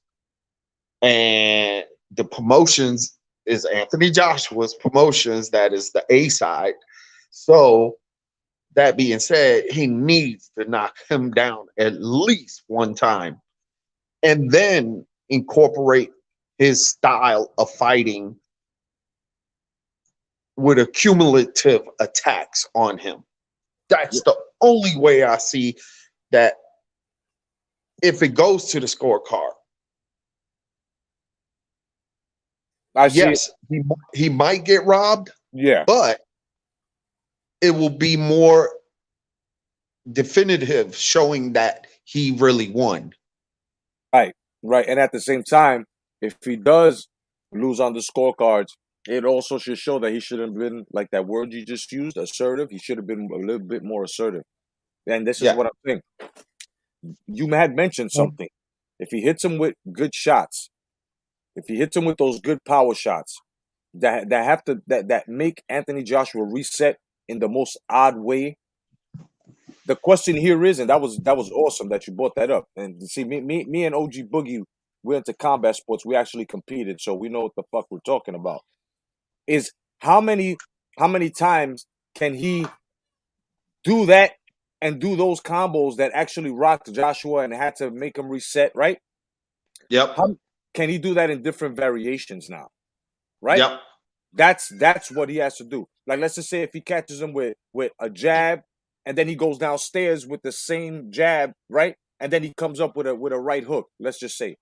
Speaker 10: and the promotions is Anthony Joshua's promotions. That is the A side. So that being said, he needs to knock him down at least one time, and then incorporate his style of fighting with accumulative attacks on him. That's the only way I see that if it goes to the scorecard.
Speaker 11: I see.
Speaker 10: Yes, he might get robbed,
Speaker 11: Yeah.
Speaker 10: but it will be more definitive, showing that he really won.
Speaker 11: Right, right. And at the same time, if he does lose on the scorecards, it also should show that he should have been, like that word you just used, assertive. He should have been a little bit more assertive. And this is
Speaker 10: Yeah.
Speaker 11: what I'm saying. You had mentioned something. If he hits him with good shots, if he hits him with those good power shots that make Anthony Joshua reset in the most odd way. The question here is, and that was awesome that you brought that up. And see, me and OG Boogie, we're into combat sports. We actually competed, so we know what the fuck we're talking about. Is how many times can he do that and do those combos that actually rocked Joshua and had to make him reset, right?
Speaker 10: Yep.
Speaker 11: How can he do that in different variations now? Right?
Speaker 10: Yep.
Speaker 11: That's what he has to do. Like, let's just say if he catches him with a jab, and then he goes downstairs with the same jab, right? And then he comes up with a right hook. Let's just say,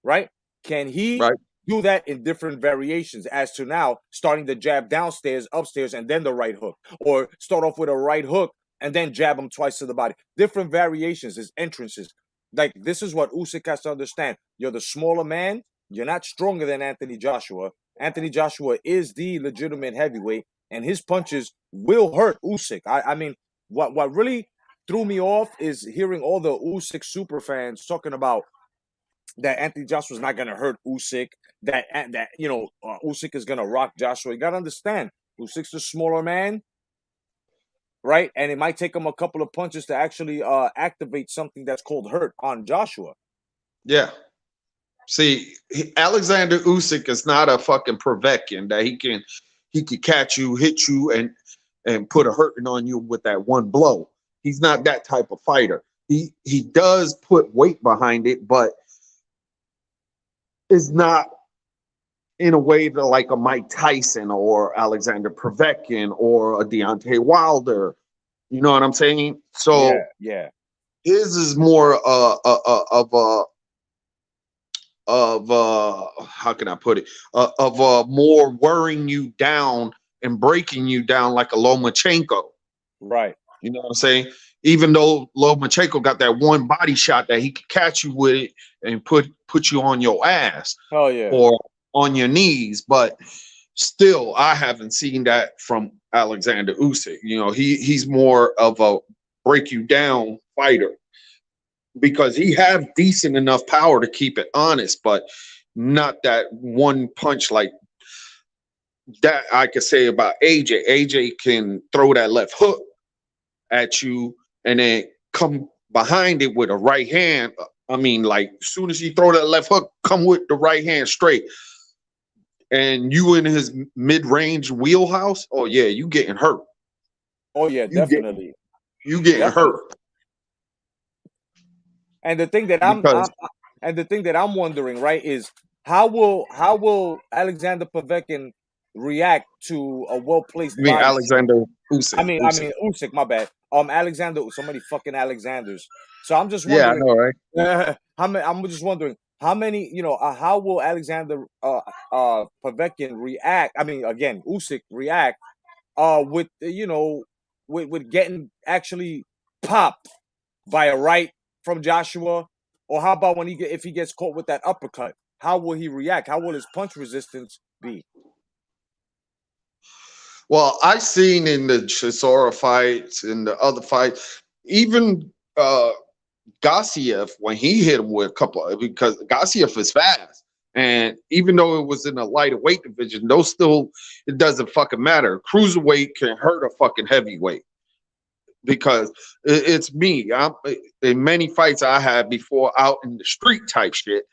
Speaker 11: right? Can he
Speaker 10: Right.
Speaker 11: do that in different variations? As to now starting the jab downstairs, upstairs, and then the right hook, or start off with a right hook and then jab him twice to the body. Different variations, his entrances. Like, this is what Usyk has to understand. You're the smaller man. You're not stronger than Anthony Joshua. Anthony Joshua is the legitimate heavyweight, and his punches will hurt Usyk. I mean, what really threw me off is hearing all the Usyk super fans talking about that Anthony Joshua's not gonna hurt Usyk. That Usyk is gonna rock Joshua. You gotta understand, Usyk's a smaller man. right? And it might take him a couple of punches to actually activate something that's called hurt on Joshua.
Speaker 10: Yeah. See, Alexander Usyk is not a fucking Povetkin that he can catch you, hit you, and put a hurting on you with that one blow. He's not that type of fighter. He does put weight behind it, but is not in a way that like a Mike Tyson or Alexander Povetkin or a Deontay Wilder. You know what I'm saying? So
Speaker 11: yeah.
Speaker 10: his is more of how can I put it? More wearing you down and breaking you down like a Lomachenko.
Speaker 11: Right.
Speaker 10: You know what I'm saying? Even though Lomachenko got that one body shot that he could catch you with it and put you on your ass.
Speaker 11: Oh yeah.
Speaker 10: Or on your knees, but still I haven't seen that from Alexander Usyk. You know, he's more of a break you down fighter because he have decent enough power to keep it honest, but not that one punch like that I could say about AJ. AJ can throw that left hook at you and then come behind it with a right hand. I mean, like as soon as he throw that left hook, come with the right hand straight. And you in his mid-range wheelhouse, oh yeah, you getting hurt.
Speaker 11: Oh yeah, definitely.
Speaker 10: You getting hurt.
Speaker 11: And the thing that I'm wondering, right, is how will Alexander Povetkin react to a well-placed body?
Speaker 10: Alexander Usyk.
Speaker 11: I mean Usyk, my bad. Alexander, so many fucking Alexanders. So I'm just wondering.
Speaker 10: Yeah, I know, right?
Speaker 11: I'm just wondering how many, how will Alexander Povetkin react? I mean, again, Usyk react with with getting actually popped by a right from Joshua, or how about if he gets caught with that uppercut? How will he react? How will his punch resistance be?
Speaker 10: Well, I seen in the Chisora fights and the other fights, even Gassiev, when he hit him with a couple, because Gassiev is fast. And even though it was in a lighter weight division, it doesn't fucking matter. Cruiserweight can hurt a fucking heavyweight because it's me. I'm in many fights I had before out in the street type shit.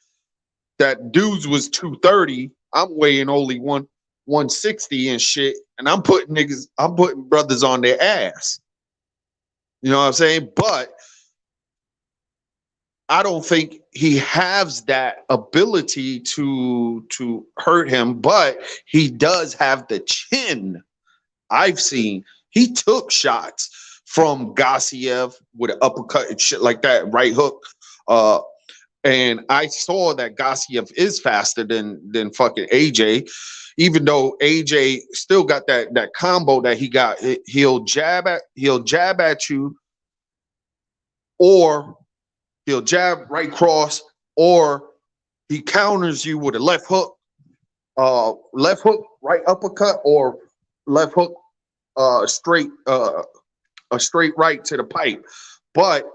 Speaker 10: That dudes was 230. I'm weighing only 160 and shit, and I'm putting brothers on their ass. You know what I'm saying? But I don't think he has that ability to hurt him, but he does have the chin. I've seen he took shots from Gassiev with an uppercut and shit like that, right hook. And I saw that Gassiev is faster than fucking AJ, even though AJ still got that combo that he got. He'll jab at you, or he'll jab right cross, or he counters you with a left hook, right uppercut, or left hook, a straight right to the pipe. But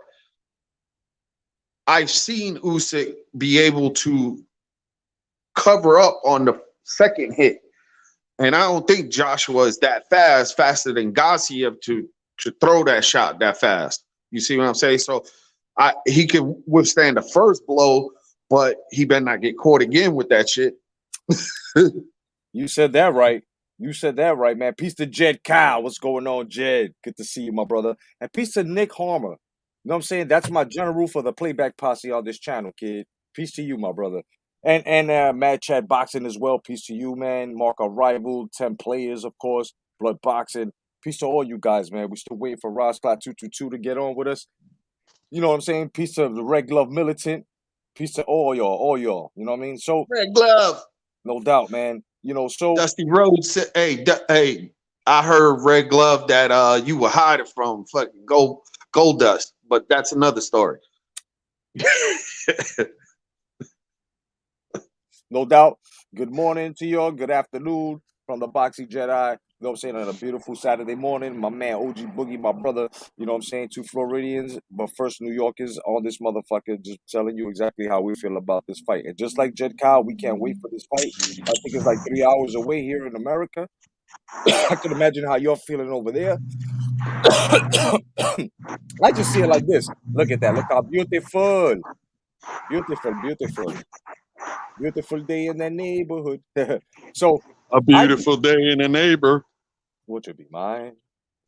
Speaker 10: I've seen Usyk be able to cover up on the second hit, and I don't think Joshua is that faster than Gassiev to throw that shot that fast. You see what I'm saying? So he can withstand the first blow, but he better not get caught again with that shit.
Speaker 11: You said that right. You said that right, man. Peace to Jed Kyle. What's going on, Jed? Good to see you, my brother. And peace to Nick Harmer. You know what I'm saying? That's my general for the playback posse on this channel, kid. Peace to you, my brother. And Mad Chat Boxing as well. Peace to you, man. Mark our rival, 10 players, of course. Blood Boxing. Peace to all you guys, man. We're still waiting for Rosclot 222 to get on with us. You know what I'm saying? Peace to the Red Glove Militant. Peace to all y'all. You know what I mean? So
Speaker 10: Red Glove.
Speaker 11: No doubt, man. So
Speaker 10: Dusty Rhodes said, hey, I heard Red Glove that you were hiding from fucking Gold Dust, but that's another story.
Speaker 11: No doubt. Good morning to y'all. Good afternoon from the Boxy Jedi. You know what I'm saying? On a beautiful Saturday morning. My man OG Boogie, my brother, you know what I'm saying? 2 Floridians, but first New Yorkers on this motherfucker, just telling you exactly how we feel about this fight. And just like Jed Kyle, we can't wait for this fight. I think it's like 3 hours away here in America. I can imagine how you're feeling over there. I just see it like this. Look at that. Look how beautiful. Beautiful, beautiful. Beautiful day in the neighborhood. So
Speaker 10: A
Speaker 11: I just,
Speaker 10: beautiful day in a neighbor.
Speaker 11: would you be mine?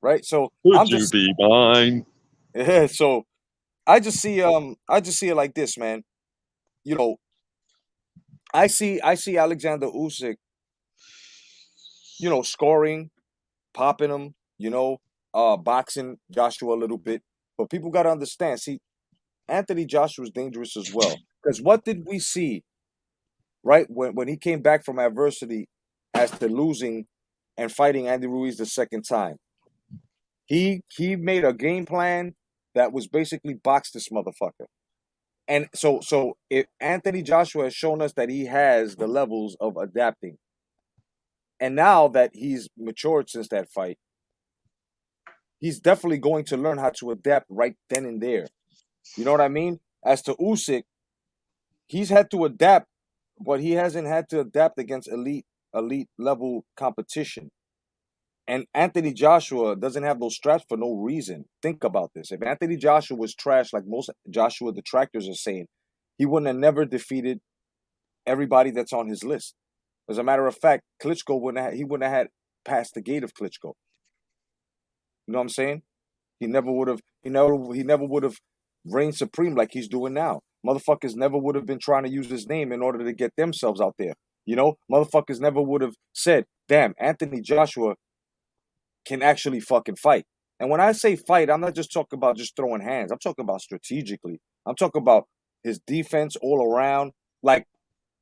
Speaker 11: Right? So
Speaker 10: Would
Speaker 11: I'm
Speaker 10: you
Speaker 11: just
Speaker 10: be mine?
Speaker 11: so I just see it like this, man. You know, I see Alexander Usyk, scoring, popping him, boxing Joshua a little bit. But people got to understand, see, Anthony Joshua is dangerous as well. Because what did we see, right, when he came back from adversity as to losing and fighting Andy Ruiz the second time? He made a game plan that was basically box this motherfucker. And so if Anthony Joshua has shown us that he has the levels of adapting. And now that he's matured since that fight, he's definitely going to learn how to adapt right then and there. You know what I mean? As to Usyk, he's had to adapt, but he hasn't had to adapt against elite level competition. And Anthony Joshua doesn't have those straps for no reason. Think about this. If Anthony Joshua was trash, like most Joshua detractors are saying, he wouldn't have never defeated everybody that's on his list. As a matter of fact, Klitschko wouldn't have had passed the gate of Klitschko. You know what I'm saying? He never would have. He never would have reigned supreme like he's doing now. Motherfuckers never would have been trying to use his name in order to get themselves out there. Motherfuckers never would have said, "Damn, Anthony Joshua can actually fucking fight." And when I say fight, I'm not just talking about just throwing hands. I'm talking about strategically. I'm talking about his defense all around. Like,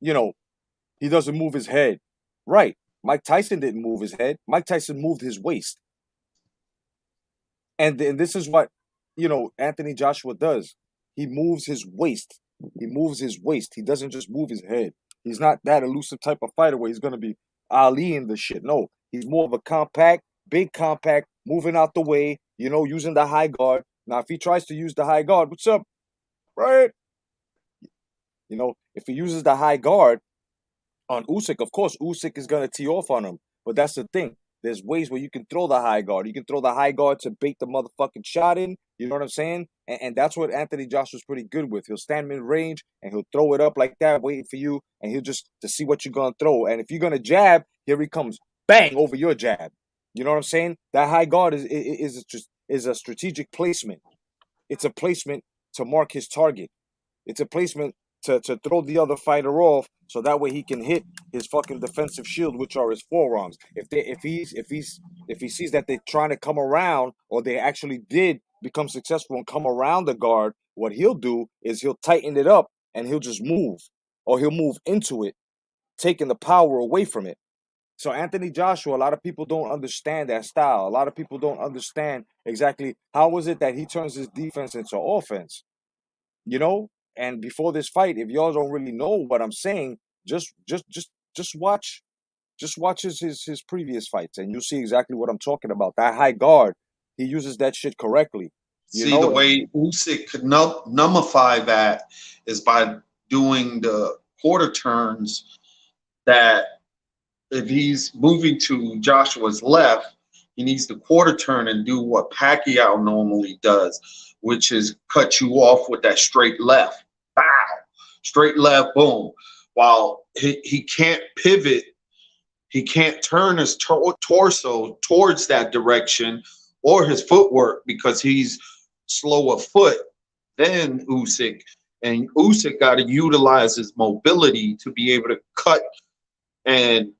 Speaker 11: he doesn't move his head. Right. Mike Tyson didn't move his head. Mike Tyson moved his waist. And this is what, Anthony Joshua does. He moves his waist. He moves his waist. He doesn't just move his head. He's not that elusive type of fighter where he's going to be Ali in the shit. No, he's more of a big compact, moving out the way, using the high guard. Now, if he tries to use the high guard, what's up? Right? If he uses the high guard on Usyk, of course, Usyk is going to tee off on him. But that's the thing. There's ways where you can throw the high guard. You can throw the high guard to bait the motherfucking shot in. You know what I'm saying? And that's what Anthony Joshua's pretty good with. He'll stand mid-range and he'll throw it up like that, waiting for you. And he'll just to see what you're going to throw. And if you're going to jab, here he comes. Bang, over your jab. You know what I'm saying? That high guard is a strategic placement. It's a placement to mark his target. It's a placement to throw the other fighter off so that way he can hit his fucking defensive shield, which are his forearms. If he sees that they're trying to come around, or they actually did become successful and come around the guard, what he'll do is he'll tighten it up and he'll just move, or he'll move into it, taking the power away from it. So Anthony Joshua, a lot of people don't understand that style. A lot of people don't understand exactly how is it that he turns his defense into offense. And before this fight, if y'all don't really know what I'm saying, just watch his previous fights, and you'll see exactly what I'm talking about. That high guard, he uses that shit correctly.
Speaker 10: See, the way Usyk could nullify that is by doing the quarter turns. That if he's moving to Joshua's left, he needs to quarter turn and do what Pacquiao normally does, which is cut you off with that straight left. Bow. Straight left, boom. While he can't pivot, he can't turn his torso towards that direction or his footwork because he's slow of foot than Usyk. And Usyk got to utilize his mobility to be able to cut and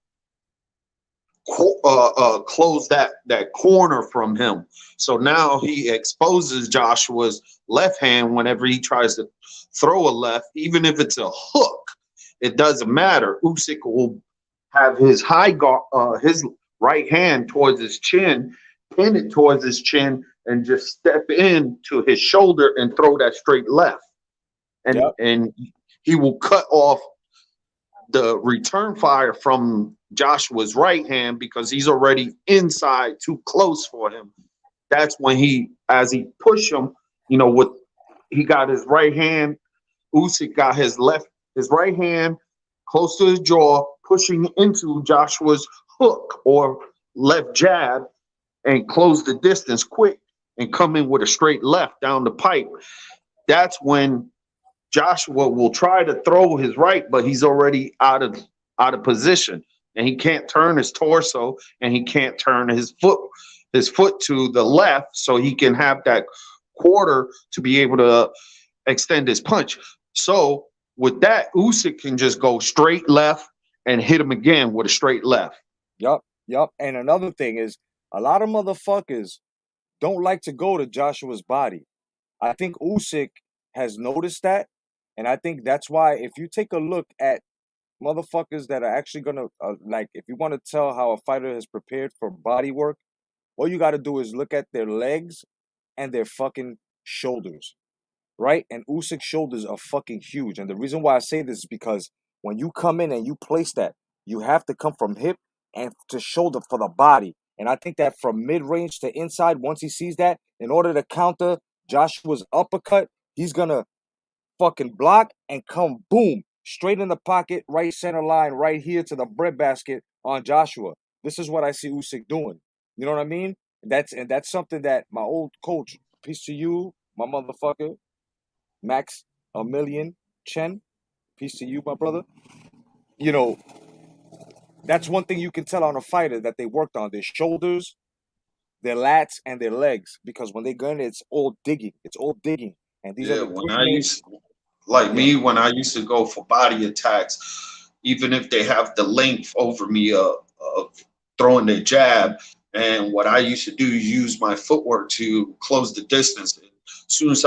Speaker 10: close that corner from him. So now he exposes Joshua's left hand whenever he tries to throw a left, even if it's a hook. It doesn't matter. Usyk will have his high guard, his right hand towards his chin, pin it towards his chin, and just step in to his shoulder and throw that straight left. And he will cut off the return fire from Joshua's right hand because he's already inside, too close for him. That's when as he push him, he got his right hand. Usyk got his right hand close to his jaw, pushing into Joshua's hook or left jab. and close the distance quick and come in with a straight left down the pipe, that's when Joshua will try to throw his right, but he's already out of position, and he can't turn his torso, and he can't turn his foot to the left, so he can have that quarter to be able to extend his punch. So with that, Usyk can just go straight left and hit him again with a straight left.
Speaker 11: Yup. And another thing is, a lot of motherfuckers don't like to go to Joshua's body. I think Usyk has noticed that, and I think that's why if you take a look at motherfuckers that are actually gonna like, if you want to tell how a fighter has prepared for body work, all you got to do is look at their legs and their fucking shoulders, right? And Usyk's shoulders are fucking huge, and the reason why I say this is because when you come in and you place that, you have to come from hip and to shoulder for the body. And I think that from mid-range to inside, once he sees that, in order to counter Joshua's uppercut, he's gonna fucking block and come boom straight in the pocket, right center line, right here to the breadbasket on Joshua. This is what I see Usyk doing. You know what I mean? That's something that my old coach, peace to you, my motherfucker, Max a million Chen, peace to you, my brother. You know, that's one thing you can tell on a fighter that they worked on their shoulders, their lats, and their legs. Because when they go in, it's all digging. It's all digging. And these are
Speaker 10: Yeah,
Speaker 11: the three main. Yeah.
Speaker 10: when I used to go for body attacks, even if they have the length over me of throwing their jab, and what I used to do is use my footwork to close the distance. As soon as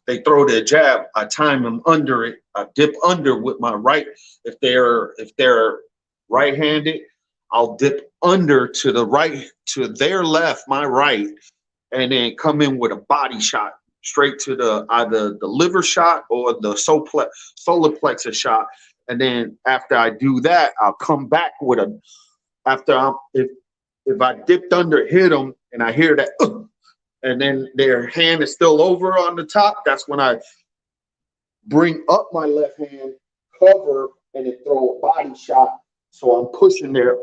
Speaker 10: they throw their jab, I time them under it. I dip under with my right. If they're right-handed, I'll dip under to the right, to their left, my right, and then come in with a body shot straight to the either the liver shot or the solar plexus shot. And then after I do that, I'll come back with a if I dipped under, hit them, and I hear that, and then their hand is still over on the top, that's when I bring up my left hand, cover, and then throw a body shot. So I'm pushing their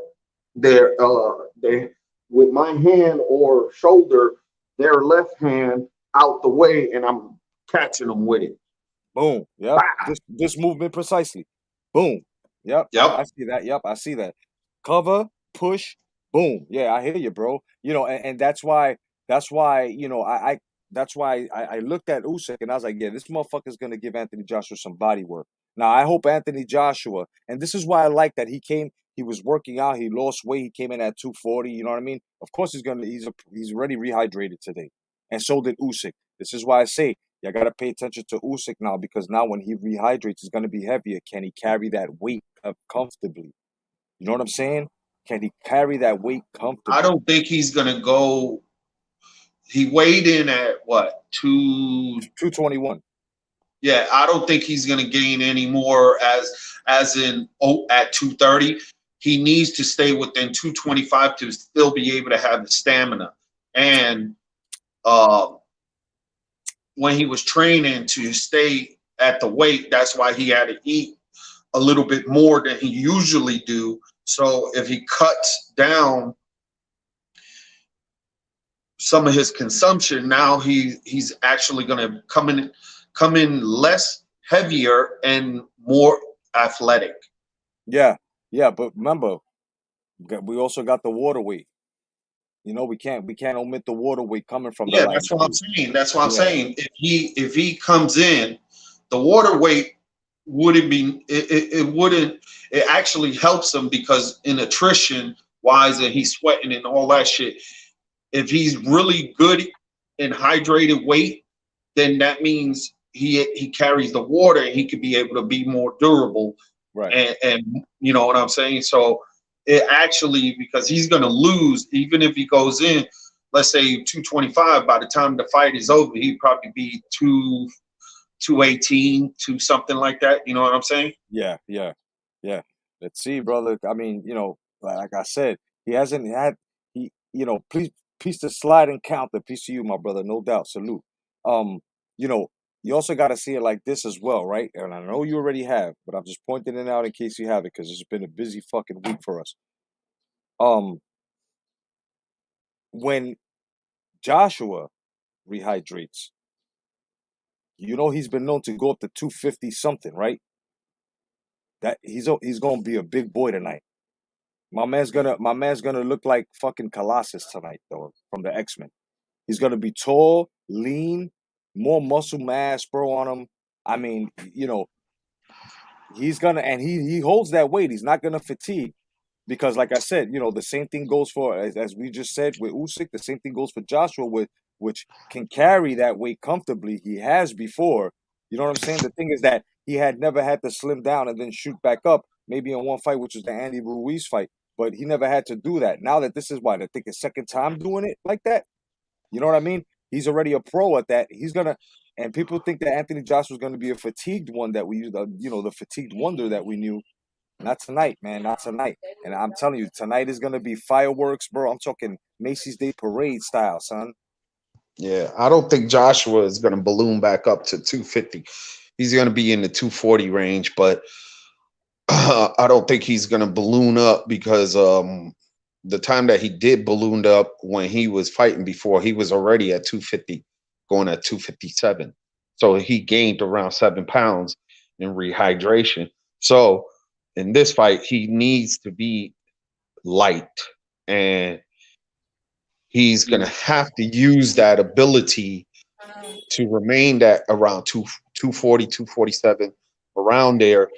Speaker 10: with my hand or shoulder, their left hand out the way, and I'm catching them with it.
Speaker 11: Boom. Yep. This movement precisely. Boom. Yep.
Speaker 10: Yep.
Speaker 11: I see that. Yep. I see that. Cover, push, boom. Yeah, I hear you, bro. You know, and that's why, you know, that's why I looked at Usyk and I was like, yeah, this motherfucker's gonna give Anthony Joshua some body work. Now I hope Anthony Joshua, and this is why I like that he was working out, he lost weight, he came in at 240, you know what I mean? Of course he's already rehydrated today. And so did Usyk. This is why I say you got to pay attention to Usyk now, because now when he rehydrates, he's going to be heavier. Can he carry that weight comfortably? You know what I'm saying? Can he carry that weight comfortably?
Speaker 10: I don't think he's gonna go. He weighed in at what,
Speaker 11: 221.
Speaker 10: Yeah, I don't think he's gonna gain any more as in at 230. He needs to stay within 225 to still be able to have the stamina. And when he was training to stay at the weight, that's why he had to eat a little bit more than he usually do. So if he cuts down some of his consumption, now he's actually going to come in less heavier and more athletic.
Speaker 11: Yeah, but remember, we also got the water weight. You know, we can't omit the water weight coming from the
Speaker 10: Yeah,
Speaker 11: light.
Speaker 10: that's what I'm saying. That's what I'm saying. If he comes in, the water weight wouldn't be it wouldn't it actually helps him, because in attrition wise, and he's sweating and all that shit. If he's really good in hydrated weight, then that means he carries the water and he could be able to be more durable.
Speaker 11: Right.
Speaker 10: And you know what I'm saying? So it actually, because he's going to lose, even if he goes in, let's say 225, by the time the fight is over, he'd probably be 218, to something like that. You know what I'm saying?
Speaker 11: Yeah. Let's see, brother. I mean, you know, like I said, he hasn't had you know, peace to slide and counter. Peace to you, my brother. No doubt. Salute. You know, you also got to see it like this as well, right? And I know you already have, but I'm just pointing it out in case you have, it, because 'cause it's been a busy fucking week for us. when Joshua rehydrates, you know he's been known to go up to 250 something, right? That he's gonna be a big boy tonight. My man's gonna look like fucking Colossus tonight, though, from the X-Men. He's gonna be tall, lean, more muscle mass, bro, on him. I mean, you know, he's gonna, and he holds that weight. He's not gonna fatigue. Because, like I said, you know, the same thing goes for, as we just said with Usyk, the same thing goes for Joshua, which can carry that weight comfortably. He has before. You know what I'm saying? The thing is that he had never had to slim down and then shoot back up, maybe in one fight, which was the Andy Ruiz fight. But he never had to do that. Now that this is what, I think his second time doing it like that. You know what I mean? He's already a pro at that. He's gonna, and people think that Anthony Joshua was going to be a fatigued one that we used, you know, the fatigued wonder that we knew. Not tonight, man. Not tonight. And I'm telling you, tonight is gonna be fireworks, bro. I'm talking Macy's Day Parade style, son.
Speaker 10: Yeah, I don't think Joshua is going to balloon back up to 250. He's going to be in the 240 range, but I don't think he's going to balloon up because the time that he did ballooned up when he was fighting before, he was already at 250, going at 257. So he gained around 7 pounds in rehydration. So in this fight, he needs to be light, and he's going to have to use that ability to remain at around 240, 247, around there,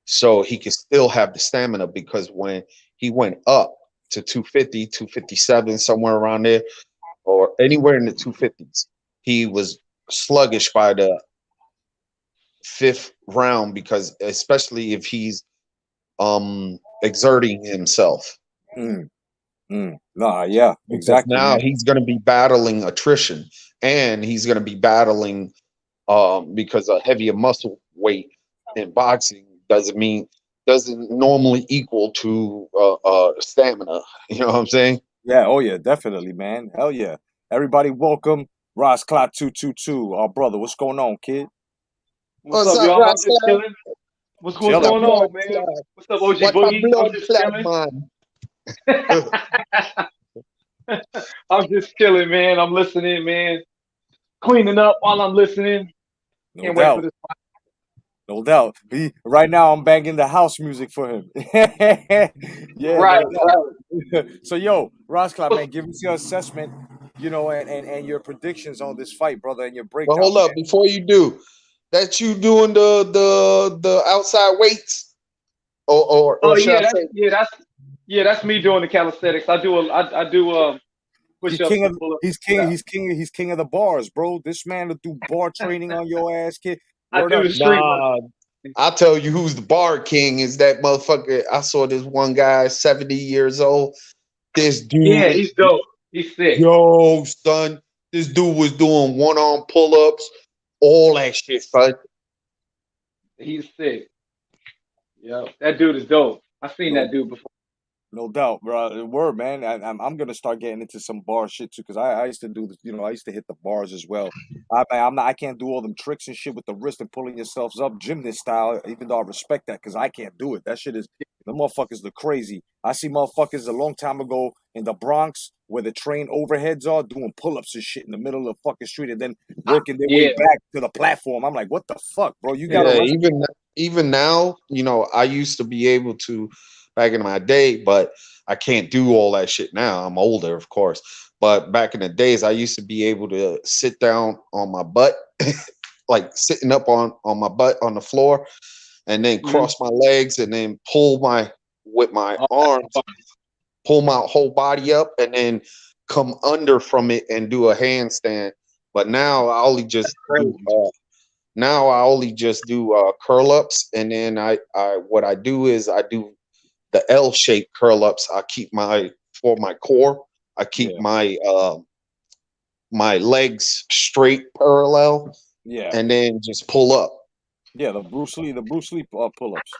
Speaker 10: so he can still have the stamina. Because when he went up to 250, 257, somewhere around there, or anywhere in the 250s, he was sluggish by the fifth round, because especially if he's exerting himself.
Speaker 11: Nah, yeah,
Speaker 10: Because
Speaker 11: exactly,
Speaker 10: now
Speaker 11: man.
Speaker 10: he's going to be battling attrition, and he's going to be battling because a heavier muscle weight in boxing doesn't normally equal to stamina. You know what I'm saying?
Speaker 11: Yeah, oh yeah, definitely, man. Hell yeah. Everybody welcome Ross Clock 222, our brother. What's going on, kid?
Speaker 12: What's
Speaker 10: What's
Speaker 12: up,
Speaker 10: up,
Speaker 12: y'all? I'm just
Speaker 10: Rasta?
Speaker 12: chilling. What's
Speaker 10: What my
Speaker 11: Chilling.
Speaker 12: going
Speaker 10: blood
Speaker 12: on, man?
Speaker 10: clot?
Speaker 12: What's up, OG
Speaker 10: What my
Speaker 12: Boogie? I'm
Speaker 10: blood
Speaker 12: just
Speaker 10: clot,
Speaker 12: chilling.
Speaker 10: man?
Speaker 12: I'm just chilling, man. I'm listening, man. Cleaning up while I'm listening.
Speaker 11: No
Speaker 12: Can't wait for
Speaker 11: doubt.
Speaker 12: this.
Speaker 11: No doubt. Right now I'm banging the house music for him. Yeah,
Speaker 12: Right,
Speaker 11: no
Speaker 12: right.
Speaker 11: doubt. So yo, Ross Clock, man, give us your assessment, you know, and your predictions on this fight, brother, and your
Speaker 10: But
Speaker 11: breakdown,
Speaker 10: hold
Speaker 11: man.
Speaker 10: up, before you do that, you doing the outside weights,
Speaker 12: Oh
Speaker 10: or should I
Speaker 12: yeah,
Speaker 10: say?
Speaker 12: that's me doing the calisthenics. I do
Speaker 11: He's
Speaker 12: push ups
Speaker 11: king
Speaker 12: and
Speaker 11: of
Speaker 12: pull ups.
Speaker 11: he's king of the bars, bro. This man will do bar training on your ass, kid.
Speaker 12: I
Speaker 11: Word
Speaker 12: do
Speaker 11: up.
Speaker 12: the street work.
Speaker 10: Nah, I'll tell you who's the bar king is that motherfucker. I saw this one guy, 70 years old. This
Speaker 12: Yeah,
Speaker 10: dude,
Speaker 12: he's dope. He's sick.
Speaker 10: yo, son, this dude was doing one arm pull ups, all that shit, son.
Speaker 12: He's sick. Yeah, that dude is dope. I've seen
Speaker 11: No
Speaker 12: that dude before.
Speaker 11: No doubt, bro. Word, man. I'm gonna start getting into some bar shit too, because I used to do this. You know, I used to hit the bars as well. I can't do all them tricks and shit with the wrist and pulling yourselves up gymnast style. Even though I respect that, because I can't do it. That shit is the motherfuckers look crazy. I see motherfuckers a long time ago in the Bronx where the train overheads are doing pull ups and shit in the middle of the fucking street and then working their way
Speaker 12: Yeah,
Speaker 11: back to the platform. I'm like, what the fuck, bro? You gotta
Speaker 10: Yeah,
Speaker 11: rest.
Speaker 10: even now, I used to be able to back in my day, but I can't do all that shit now. I'm older, of course. But back in the days, I used to be able to sit down on my butt, like sitting up on my butt on the floor, and then
Speaker 12: mhm.
Speaker 10: cross my legs and then pull my with my arms, pull my whole body up, and then come under from it and do a handstand. But now I only just do curl ups, and then I what I do is I do the L shaped curl ups. I keep for my core. I keep
Speaker 11: Yeah,
Speaker 10: my legs straight parallel,
Speaker 11: yeah,
Speaker 10: and then just pull up.
Speaker 11: yeah. The Bruce Lee pull ups.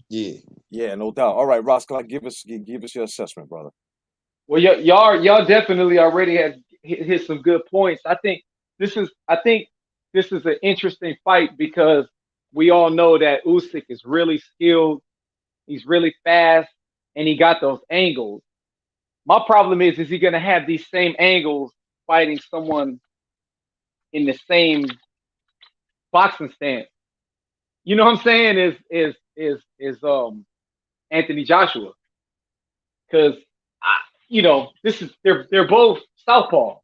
Speaker 10: Yeah.
Speaker 11: Yeah, no doubt. All right, Roscoe, give us your assessment, brother.
Speaker 12: Well, y'all definitely already had hit some good points. I think this is an interesting fight because we all know that Usyk is really skilled. He's really fast, and he got those angles. My problem is he going to have these same angles fighting someone in the same boxing stance? You know what I'm saying? Is Anthony Joshua, because this is they're both southpaw.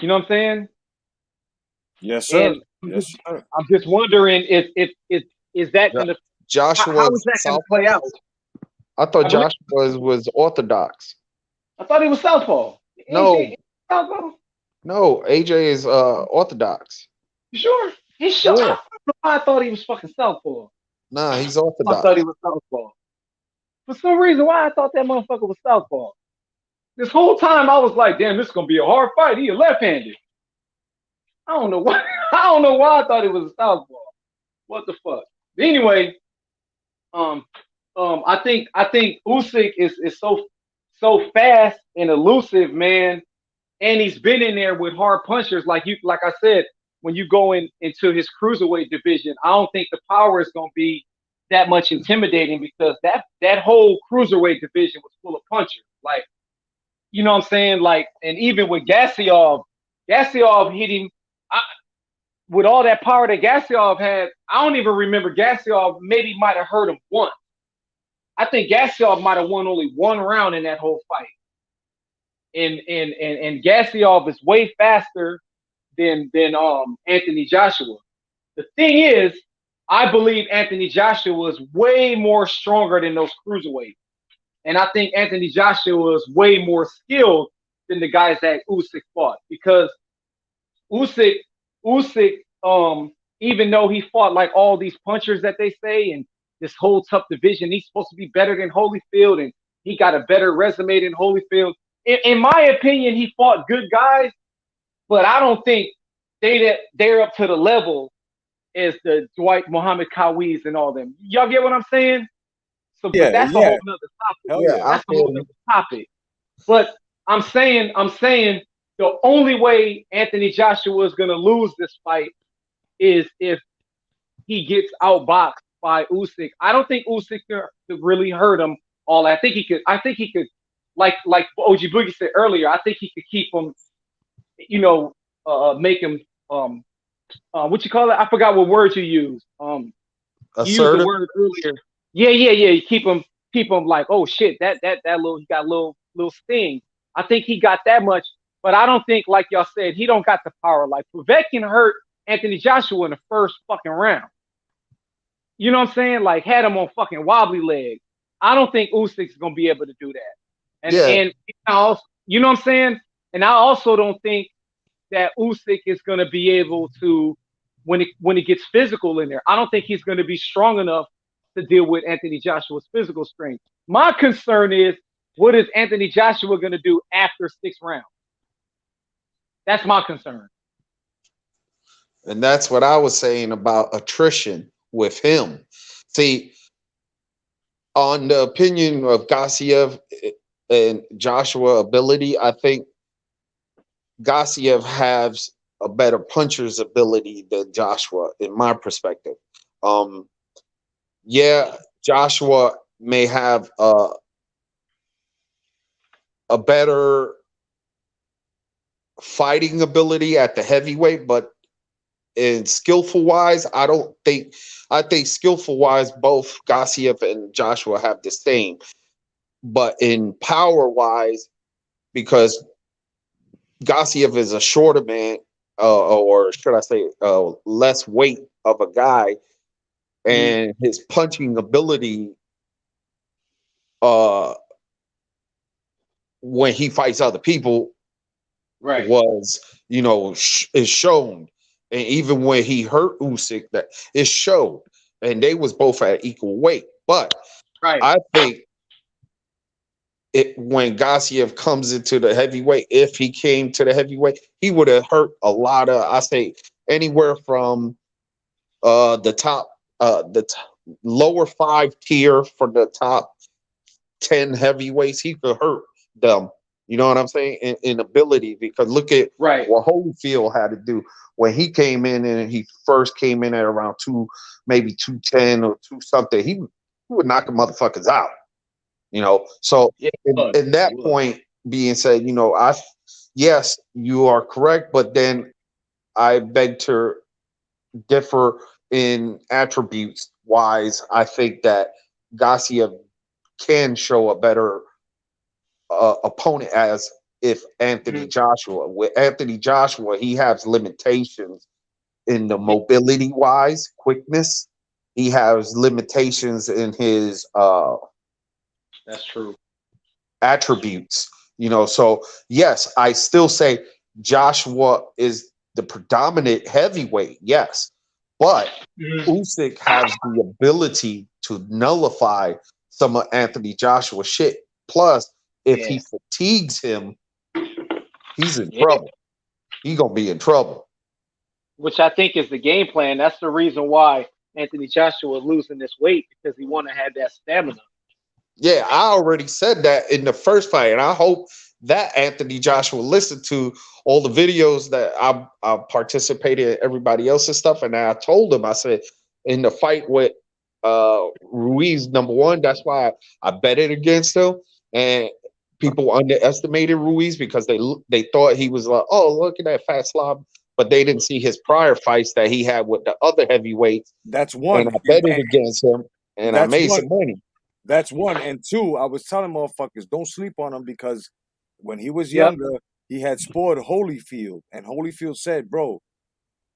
Speaker 12: You know what I'm saying?
Speaker 11: Yes, sir.
Speaker 12: And
Speaker 11: Yes, sir.
Speaker 12: I'm just wondering if is that
Speaker 10: Jo-
Speaker 12: gonna how is
Speaker 10: Joshua's
Speaker 12: that gonna
Speaker 10: South.
Speaker 12: play out?
Speaker 10: I thought
Speaker 12: I believe
Speaker 10: Joshua was Orthodox.
Speaker 12: I thought he was southpaw.
Speaker 10: No,
Speaker 12: AJ southpaw.
Speaker 10: no, AJ is Orthodox.
Speaker 12: You sure? He's sure.
Speaker 10: Yeah,
Speaker 12: I thought he was fucking southpaw.
Speaker 10: nah, he's
Speaker 12: I thought he
Speaker 10: Orthodox.
Speaker 12: was southpaw. For some reason, why I thought that motherfucker was southpaw. This whole time I was like, damn, this is gonna be a hard fight. He a left-handed. I don't know why. I don't know why I thought it was a southpaw. What the fuck? But anyway, I think Usyk is so fast and elusive, man, and he's been in there with hard punchers. Like I said, when you go into his cruiserweight division, I don't think the power is gonna be that much intimidating because that whole cruiserweight division was full of punchers. Like, you know what I'm saying? Like, and even with Gassiev hit him. With all that power that Gassiev had, I don't even remember Gassiev maybe might have hurt him once. I think Gassiev might have won only one round in that whole fight. And Gassiev is way faster than Anthony Joshua. The thing is, I believe Anthony Joshua is way more stronger than those cruiserweights. And I think Anthony Joshua is way more skilled than the guys that Usyk fought. Because Usyk, even though he fought like all these punchers that they say and this whole tough division, he's supposed to be better than Holyfield and he got a better resume than Holyfield. In my opinion, he fought good guys, but I don't think they're up to the level as the Dwight Muhammad Kawis and all them. Y'all get what I'm saying? So, but that's a whole nother topic.
Speaker 11: Hell
Speaker 10: Yeah,
Speaker 11: yeah.
Speaker 10: I
Speaker 12: That's a
Speaker 10: feel
Speaker 12: whole
Speaker 10: you.
Speaker 12: other topic. But I'm saying the only way Anthony Joshua is going to lose this fight is if he gets outboxed by Usyk. I don't think Usyk could really hurt him all. I think he could, like OG Boogie said earlier. I think he could keep him, make him what you call it? I forgot what word you used. You used the
Speaker 10: Assertive.
Speaker 12: word earlier. Yeah. Keep him like, oh shit, that little, he got a little sting. I think he got that much, but I don't think, like y'all said, he don't got the power. Like Povetkin hurt Anthony Joshua in the first fucking round. You know what I'm saying? Like had him on fucking wobbly legs. I don't think Usyk's gonna be able to do that. And
Speaker 10: Yeah.
Speaker 12: and also, you know what I'm saying? And I also don't think that Usyk is gonna be able to when it gets physical in there. I don't think he's gonna be strong enough to deal with Anthony Joshua's physical strength. My concern is, what is Anthony Joshua going to do after 6 rounds? That's my concern.
Speaker 10: And that's what I was saying about attrition with him. See, on the opinion of Gassiev and Joshua ability, I think Gassiev has a better puncher's ability than Joshua, in my perspective. Yeah, Joshua may have a better fighting ability at the heavyweight, but in skillful wise, I think skillful wise, both Gassiev and Joshua have the same. But in power wise, because Gassiev is a shorter man, or should I say, less weight of a guy, and his punching ability, when he fights other people,
Speaker 12: right,
Speaker 10: was is shown, and even when he hurt Usyk, that it showed, and they was both at equal weight. But
Speaker 12: right,
Speaker 10: I think when Gassiev comes into the heavyweight, if he came to the heavyweight, he would have hurt a lot of, I say, anywhere from the top, lower 5 tier for the top 10 heavyweights. He could hurt them. You know what I'm saying? In ability, because look at what Holyfield had to do when he came in, and he first came in at around maybe 210 or 2 something. He would knock the motherfuckers out. You know, so
Speaker 12: Yeah,
Speaker 10: in that point being said, you know, yes, you are correct, but then I beg to differ in attributes wise. I think that Garcia can show a better opponent as if Anthony Joshua. With Anthony Joshua, he has limitations in the mobility wise, quickness. He has limitations in his
Speaker 12: that's true.
Speaker 10: attributes. You know, so yes, I still say Joshua is the predominant heavyweight. Yes, but Usyk has the ability to nullify some of Anthony Joshua's shit. Plus, if
Speaker 12: Yeah,
Speaker 10: he fatigues him, he's in
Speaker 12: yeah.
Speaker 10: trouble. He gonna be in trouble.
Speaker 12: Which I think is the game plan. That's the reason why Anthony Joshua losing this weight because he want to have that stamina.
Speaker 10: Yeah, I already said that in the first fight, and I hope that Anthony Joshua listened to all the videos that I participated in, everybody else's stuff, and I told him, I said, in the fight with Ruiz, number one, that's why I betted against him, and people underestimated Ruiz because they thought he was like, oh, look at that fat slob, but they didn't see his prior fights that he had with the other heavyweights,
Speaker 11: That's
Speaker 10: and
Speaker 11: one.
Speaker 10: I betted against him, and I
Speaker 11: That's
Speaker 10: made
Speaker 11: one.
Speaker 10: some money.
Speaker 11: That's one. And two, I was telling motherfuckers, don't sleep on him because when he was
Speaker 12: Yep.
Speaker 11: younger, he had spored Holyfield, and Holyfield said, "Bro."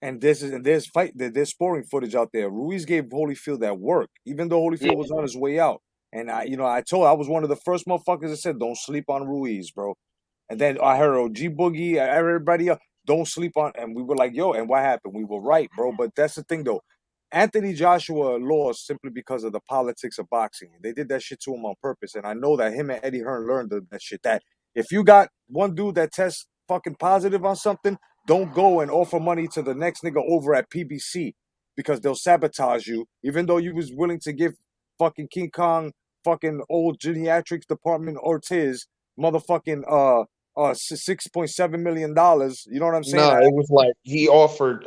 Speaker 11: And there's scoring footage out there. Ruiz gave Holyfield that work, even though
Speaker 12: Yeah.
Speaker 11: Holyfield was on his way out. And I was one of the first motherfuckers that said, "Don't sleep on Ruiz, bro." And then I heard OG Boogie, everybody else, don't sleep on. And we were like, "Yo," and what happened? We were right, bro. But that's the thing, though. Anthony Joshua lost simply because of the politics of boxing. They did that shit to him on purpose. And I know that him and Eddie Hearn learned that shit. That if you got one dude that tests fucking positive on something, don't go and offer money to the next nigga over at PBC because they'll sabotage you, even though you was willing to give fucking King Kong, fucking old geriatrics department Ortiz, motherfucking $6.7 million. You know what I'm saying?
Speaker 10: No, it was like he offered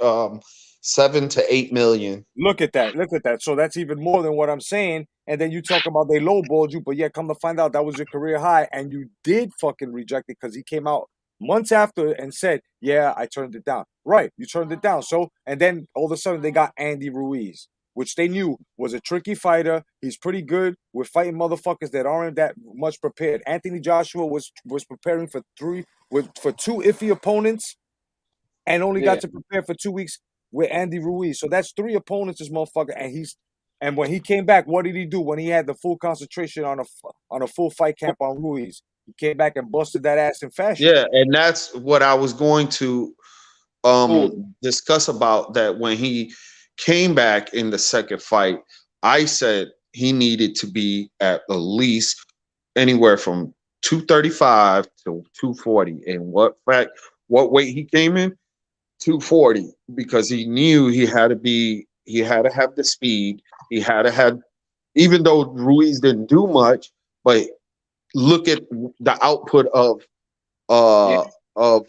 Speaker 10: 7 to 8 million.
Speaker 11: Look at that. Look at that. So that's even more than what I'm saying. And then you talk about they lowballed you, but yeah, come to find out that was your career high, and you did fucking reject it because he came out months after and said, "Yeah, I turned it down." Right, you turned it down. So, and then all of a sudden they got Andy Ruiz, which they knew was a tricky fighter. He's pretty good with fighting motherfuckers that aren't that much prepared. Anthony Joshua was preparing for two iffy opponents and only got to prepare for 2 weeks with Andy Ruiz. So that's 3 opponents, this motherfucker. And when he came back, what did he do? When he had the full concentration on a full fight camp on Ruiz, he came back and busted that ass in fashion.
Speaker 10: Yeah, and that's what I was going to discuss about that when he came back in the second fight. I said he needed to be at least anywhere from 235 to 240. And what weight he came in? 240, because he knew he had to have the speed. He had to have, even though Ruiz didn't do much, but look at the output of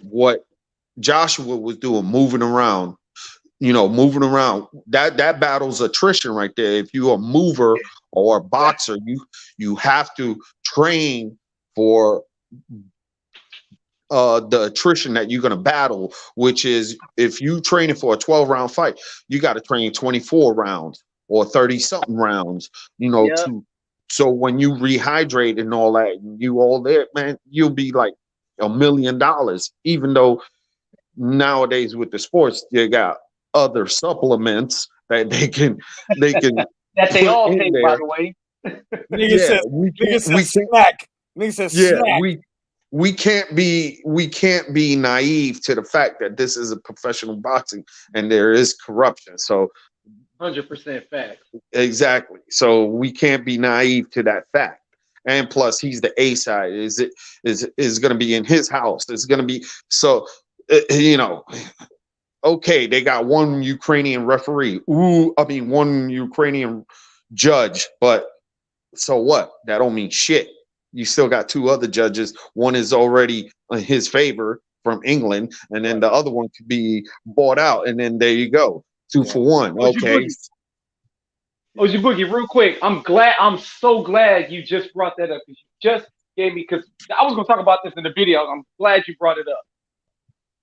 Speaker 10: what Joshua was doing, moving around. Moving around. That battle's attrition right there. If you're a mover or a boxer, you have to train for the attrition that you're going to battle, which is if you training for a 12-round fight, you got to train 24 rounds or 30 something rounds, so when you rehydrate and all that, you all there, man, you'll be like $1 million, even though nowadays with the sports, they got other supplements that they can
Speaker 12: that they all take, by the way.
Speaker 11: Nigga said snack. Nigga said snack.
Speaker 10: We can't be naive to the fact that this is a professional boxing and there is corruption. So
Speaker 12: 100% fact.
Speaker 10: Exactly. So we can't be naive to that fact. And plus, he's the A side. Is going to be in his house. It's going to be so. Okay, they got one Ukrainian referee. One Ukrainian judge. But so what? That don't mean shit. You still got 2 other judges. One is already in his favor from England, and then the other one could be bought out. And then there you go, 2 for 1. Okay.
Speaker 12: OG Boogie, real quick. I'm so glad you just brought that up. You just gave me, because I was gonna talk about this in the video. I'm glad you brought it up.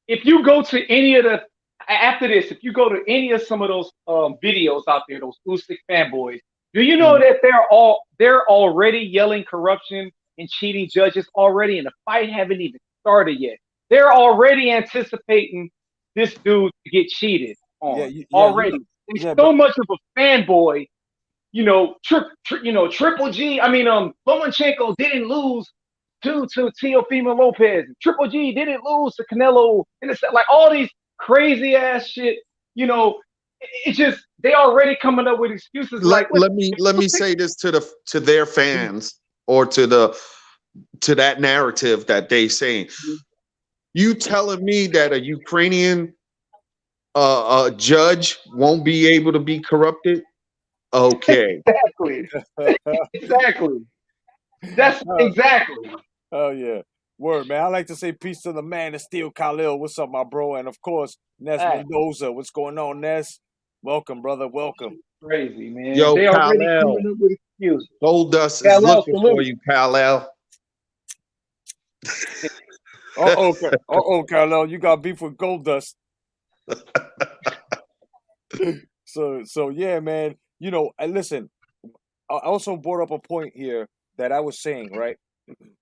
Speaker 12: If you go to any of the after this, if you go to any of some of those videos out there, those Usyk fanboys, do you know that they're already yelling corruption and cheating judges already, and the fight haven't even started yet. They're already anticipating this dude to get cheated on already. He's so much of a fanboy. Triple G. I mean, Lomachenko didn't lose to Teofimo Lopez. Triple G didn't lose to Canelo. And it's like all these crazy ass shit. It's just they already coming up with excuses.
Speaker 10: Let me say this to their fans or to that narrative that they saying. You telling me that a Ukrainian judge won't be able to be corrupted? Okay.
Speaker 12: Exactly. That's exactly.
Speaker 11: Oh yeah. Word, man. I like to say peace to the man that steal Khalil. What's up, my bro? And of course, Ness Mendoza. What's going on, Ness? Welcome, brother. Welcome.
Speaker 12: Crazy, man.
Speaker 10: Yo,
Speaker 12: they already
Speaker 10: Khalil.
Speaker 12: coming up with excuses.
Speaker 10: Goldust is looking for you, Khalil.
Speaker 11: Khalil, you got beef with Goldust. So yeah, man. And listen, I also brought up a point here that I was saying, right?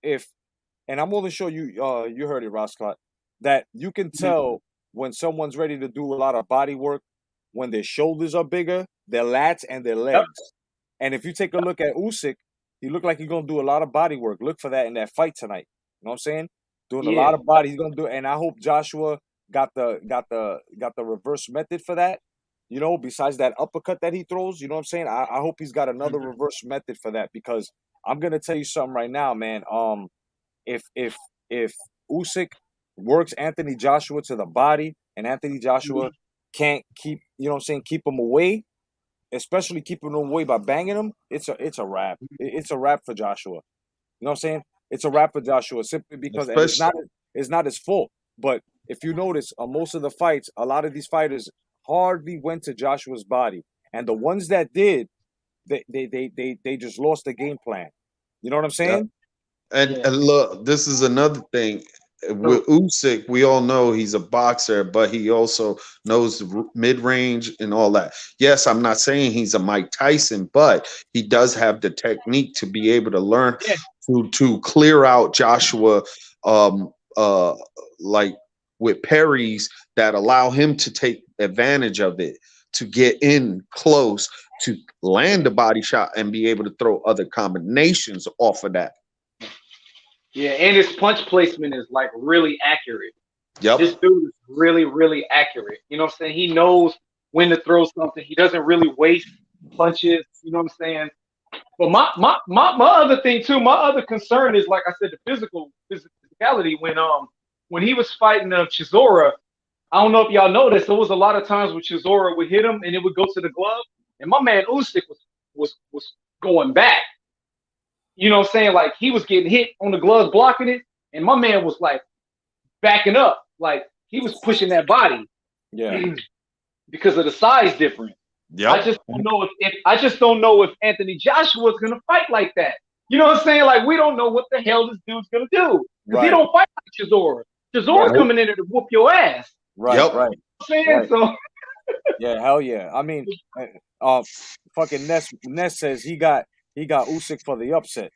Speaker 11: And I'm only sure you heard it, Roscott, that you can tell when someone's ready to do a lot of body work when their shoulders are bigger, their lats, and their legs. Yep. And if you take a look at Usyk, he looked like he's gonna do a lot of body work. Look for that in that fight tonight. You know what I'm saying? Doing a lot of body. He's gonna do it. And I hope Joshua got the reverse method for that. Besides that uppercut that he throws, you know what I'm saying? I hope he's got another reverse method for that, because I'm gonna tell you something right now, man. If Usyk works Anthony Joshua to the body and Anthony Joshua can't keep him away, especially keeping him away by banging him, it's a wrap. It's a wrap for Joshua. You know what I'm saying? It's a wrap for Joshua simply because it's not his fault. But if you notice, most of the fights, a lot of these fighters hardly went to Joshua's body, and the ones that did, they just lost the game plan. You know what I'm saying?
Speaker 10: Yeah. And look, this is another thing. With Usyk, we all know he's a boxer, but he also knows the mid-range and all that. Yes, I'm not saying he's a Mike Tyson, but he does have the technique to be able to learn to clear out Joshua, like with parries that allow him to take advantage of it, to get in close, to land a body shot and be able to throw other combinations off of that.
Speaker 12: Yeah, and his punch placement is like really accurate.
Speaker 10: Yep.
Speaker 12: This dude is really, really accurate. You know what I'm saying? He knows when to throw something. He doesn't really waste punches. You know what I'm saying? But my other thing too, my other concern is, like I said, the physicality. When he was fighting Chisora, I don't know if y'all noticed, there was a lot of times when Chisora would hit him and it would go to the glove, and my man Usyk was going back. You know what I'm saying? Like, he was getting hit on the gloves, blocking it, and my man was like backing up, like he was pushing that body.
Speaker 11: Yeah.
Speaker 12: Because of the size difference.
Speaker 10: Yeah.
Speaker 12: I just don't know if Anthony Joshua is gonna fight like that. You know what I'm saying? Like, we don't know what the hell this dude's gonna do. Because he don't fight like Chisora. Chisora's coming in there to whoop your ass.
Speaker 11: Right.
Speaker 10: Yep.
Speaker 11: Right.
Speaker 12: You know what I'm saying? So
Speaker 11: yeah, hell yeah. I mean, fucking Ness says he got Usyk for the upset.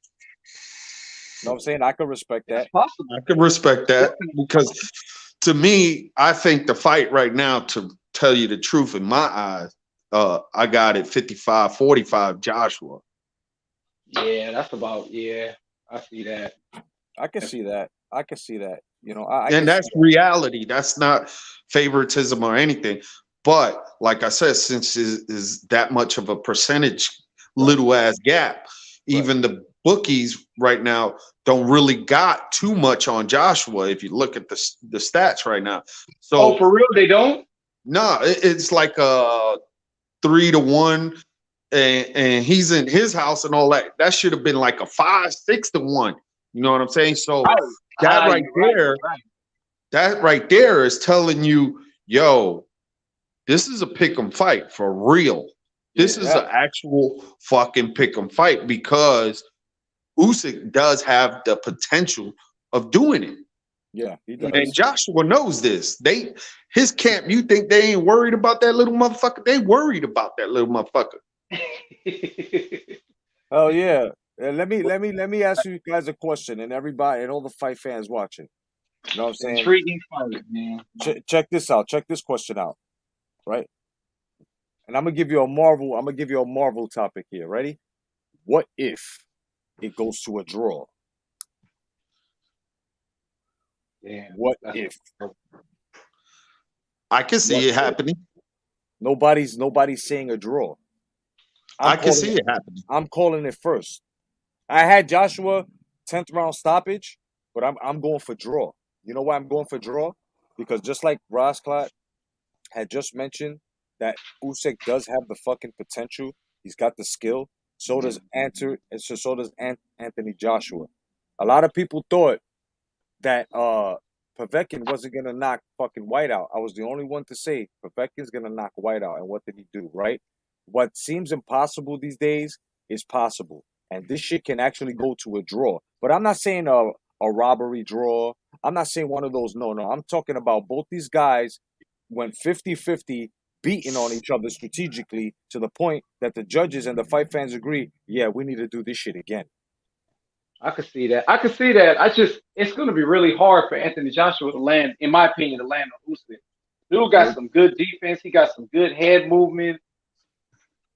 Speaker 11: You know what I'm saying? I could respect that.
Speaker 12: That's possible.
Speaker 10: I could respect that, because to me, I think the fight right now, to tell you the truth, in my eyes, I got it 55-45 Joshua.
Speaker 12: Yeah, that's about, I see that.
Speaker 11: I can see that. You know,
Speaker 10: and that's reality. That's not favoritism or anything. But like I said, since it is that much of a percentage, little ass gap, even the bookies right now don't really got too much on Joshua if you look at the stats right now. So
Speaker 12: for real, they don't?
Speaker 10: No, it's like a 3-1, and he's in his house and all that. That should have been like a 5-6-1. You know what I'm saying? So that right there is telling you, yo, this is a pick 'em fight for real. This is an actual fucking pick 'em fight because Usyk does have the potential of doing it.
Speaker 11: Yeah, he does.
Speaker 10: And Joshua knows this. His camp, you think they ain't worried about that little motherfucker? They worried about that little motherfucker.
Speaker 11: Oh yeah. Let me ask you guys a question, and everybody and all the fight fans watching. You know what I'm saying?
Speaker 12: Intriguing fight, man.
Speaker 11: Check this out. Check this question out. Right? And I'm gonna give you a Marvel topic here. Ready? What if it goes to a draw?
Speaker 12: Damn,
Speaker 11: what if?
Speaker 10: I can see it happening.
Speaker 11: Nobody's saying a draw.
Speaker 10: I can see it happening.
Speaker 11: I'm calling it first. I had Joshua 10th round stoppage, but I'm going for draw. You know why I'm going for draw? Because just like Rosklat had just mentioned, that Usyk does have the fucking potential. He's got the skill. So does Anthony Joshua. A lot of people thought that Povetkin wasn't gonna knock fucking White out. I was the only one to say Povetkin's gonna knock White out. And what did he do, right? What seems impossible these days is possible. And this shit can actually go to a draw. But I'm not saying a robbery draw. I'm not saying one of those. No. I'm talking about both these guys went 50-50, beating on each other strategically to the point that the judges and the fight fans agree, yeah, we need to do this shit again.
Speaker 12: I could see that. It's going to be really hard for Anthony Joshua to land, in my opinion, to land on Usyk. Dude got some good defense. He got some good head movement.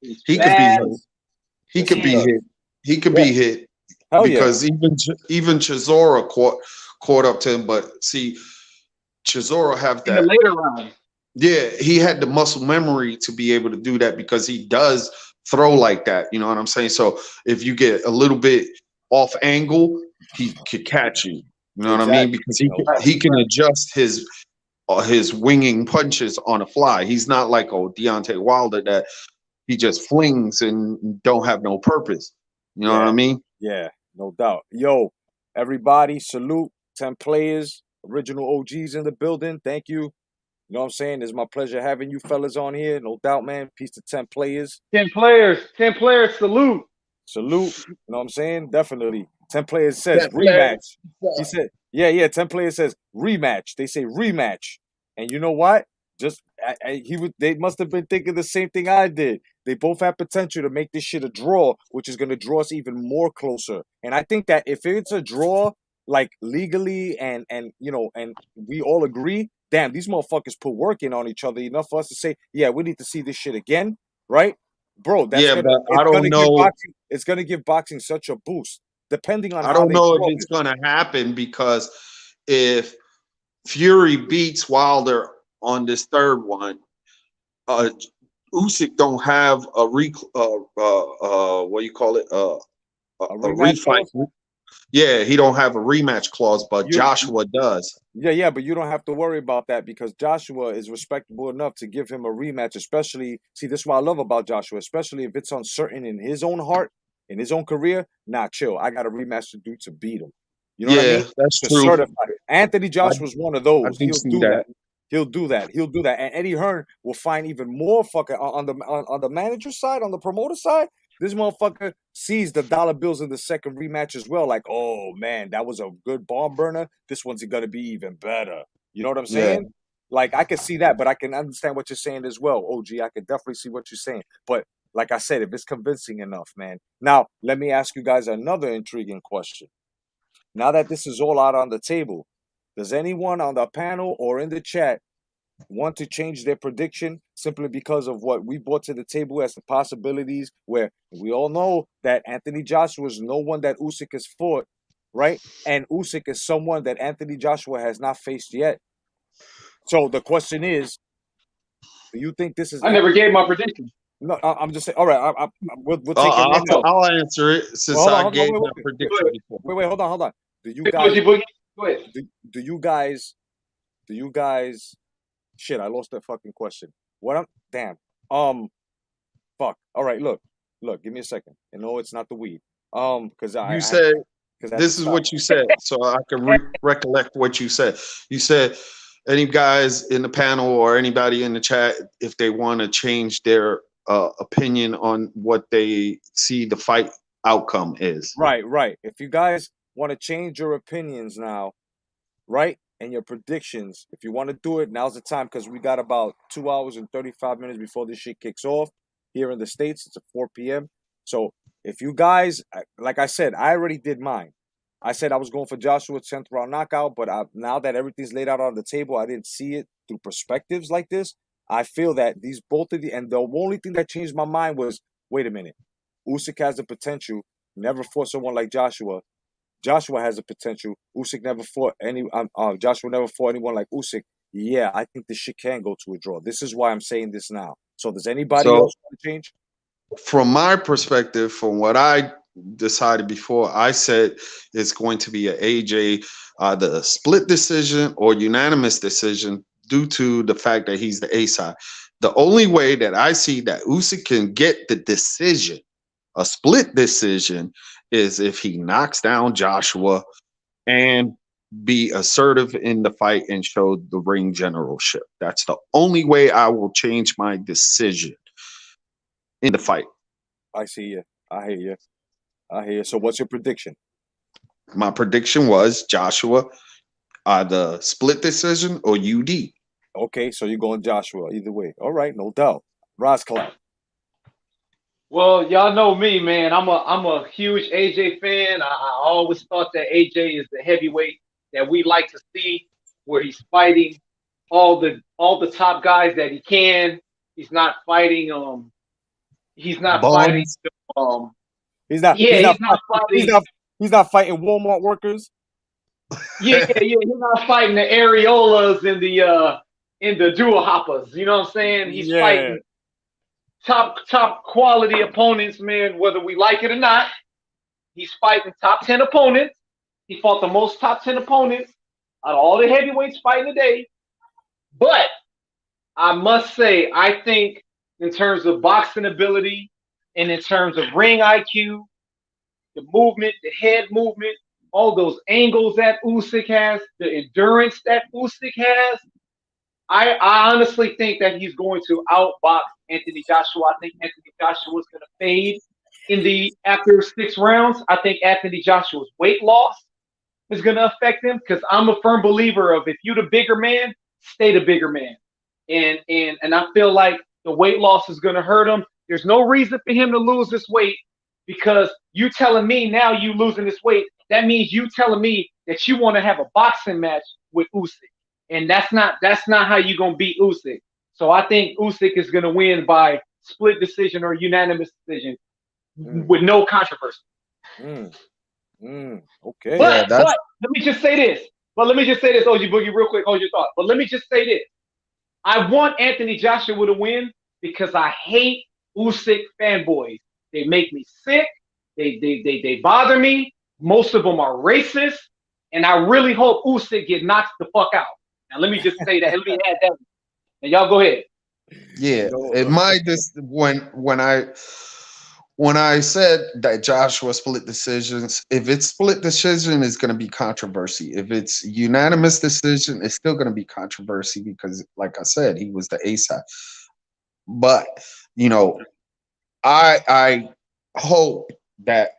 Speaker 10: He could be hit. He could be hit. He could be hit.
Speaker 11: Hell
Speaker 10: because even Chisora caught up to him. But see, Chisora have that
Speaker 12: in the later round.
Speaker 10: Yeah, he had the muscle memory to be able to do that because he does throw like that. You know what I'm saying? So if you get a little bit off angle, he could catch you. You know what I mean? Because he can adjust his winging punches on a fly. He's not like Deontay Wilder that he just flings and don't have no purpose. You know what I mean?
Speaker 11: Yeah, no doubt. Yo, everybody, salute 10 players, original OGs in the building. Thank you. You know what I'm saying? It's my pleasure having you fellas on here. No doubt, man. Peace to 10 players.
Speaker 12: 10 players. 10 players. Salute.
Speaker 11: Salute. You know what I'm saying? Definitely. 10 players says rematch. He said, yeah. 10 players says rematch. They say rematch. And you know what? They must have been thinking the same thing I did. They both have potential to make this shit a draw, which is going to draw us even more closer. And I think that if it's a draw, like legally and we all agree, damn, these motherfuckers put work in on each other enough for us to say, yeah, we need to see this shit again, right? Bro,
Speaker 10: but I don't know.
Speaker 11: It's going to give boxing such a boost, depending on
Speaker 10: I don't know if it's going to happen, because if Fury beats Wilder on this third one, Usyk don't have a refight. Yeah, he don't have a rematch clause, but Joshua does.
Speaker 11: Yeah, but you don't have to worry about that because Joshua is respectable enough to give him a rematch, especially, see, this is what I love about Joshua, especially if it's uncertain in his own heart, in his own career. Nah, chill. I got a rematch to do to beat him. You know what I mean?
Speaker 10: That's
Speaker 11: to
Speaker 10: true.
Speaker 11: Certify. Anthony Joshua's one of those. He'll do that. He'll do that. And Eddie Hearn will find even more fucking on the manager side, on the promoter side. This motherfucker sees the dollar bills in the second rematch as well. Like, oh man, that was a good bomb burner. This one's gonna be even better. You know what I'm saying? Yeah. Like, I can see that, but I can understand what you're saying as well, OG. I can definitely see what you're saying. But like I said, if it's convincing enough, man. Now, let me ask you guys another intriguing question. Now that this is all out on the table, does anyone on the panel or in the chat want to change their prediction simply because of what we brought to the table as the possibilities, where we all know that Anthony Joshua is no one that Usyk has fought, right? And Usyk is someone that Anthony Joshua has not faced yet. So the question is, do you think this is...
Speaker 12: I never gave my prediction.
Speaker 11: No, I'm just saying, all right, we'll take it right now.
Speaker 10: I'll answer it since I gave my prediction before.
Speaker 11: Wait, hold on. Do you guys... Shit, I lost that fucking question. Fuck. All right, look, give me a second. No, it's not the weed. Because
Speaker 10: this is what you said, so I can recollect what you said. You said any guys in the panel or anybody in the chat, if they want to change their opinion on what they see the fight outcome is.
Speaker 11: Right, right. If you guys want to change your opinions now, right, and your predictions, if you want to do it, now's the time because we got about 2 hours and 35 minutes before this shit kicks off here in the States. It's at 4 p.m. So if you guys, like I said, I already did mine. I said I was going for Joshua 10th round knockout, but now that everything's laid out on the table, I didn't see it through perspectives like this. I feel that these both of the, and the only thing that changed my mind was, wait a minute, Usyk has the potential, never fought someone like Joshua. Joshua has the potential. Usyk never fought Joshua never fought anyone like Usyk. Yeah, I think this shit can go to a draw. This is why I'm saying this now. So does anybody else want to change?
Speaker 10: From my perspective, from what I decided before, I said it's going to be an AJ either split decision or unanimous decision due to the fact that he's the A side. The only way that I see that Usyk can get the decision, a split decision, is if he knocks down Joshua and be assertive in the fight and show the ring generalship. That's the only way I will change my decision in the fight.
Speaker 11: I see you. I hear you. I hear you. So what's your prediction?
Speaker 10: My prediction was Joshua, either split decision or UD.
Speaker 11: Okay, so you're going Joshua either way. All right, no doubt. Rosclaw.
Speaker 12: Well, y'all know me, man. I'm a huge AJ fan. I always thought that AJ is the heavyweight that we like to see, where he's fighting all the top guys that he can. He's not fighting he's not fighting
Speaker 11: He's not fighting he's not fighting Walmart workers.
Speaker 12: Yeah, he's not fighting the areolas and the dual hoppers. You know what I'm saying? He's fighting top quality opponents, man, whether we like it or not. He's fighting top 10 opponents. He fought the most top 10 opponents out of all the heavyweights fighting today. But I must say, I think in terms of boxing ability and in terms of ring IQ, the movement, the head movement, all those angles that Usyk has, the endurance that Usyk has, I honestly think that he's going to outbox Anthony Joshua. I think Anthony Joshua is going to fade after 6 rounds. I think Anthony Joshua's weight loss is going to affect him because I'm a firm believer of if you're the bigger man, stay the bigger man. And I feel like the weight loss is going to hurt him. There's no reason for him to lose this weight because you telling me now you losing this weight, that means you telling me that you want to have a boxing match with Usyk. And that's not how you're going to beat Usyk. So I think Usyk is going to win by split decision or unanimous decision with no controversy.
Speaker 11: Okay.
Speaker 12: But let me just say this. OG Boogie, real quick, hold your thought. But let me just say this. I want Anthony Joshua to win because I hate Usyk fanboys. They make me sick. They bother me. Most of them are racist. And I really hope Usyk get knocked the fuck out. Now, let me just say that. Let me add that. And y'all go ahead.
Speaker 10: Yeah, it might just when I said that Joshua split decisions, if it's split decision, it's going to be controversy. If it's unanimous decision, it's still going to be controversy because, like I said, he was the A side. But I hope that,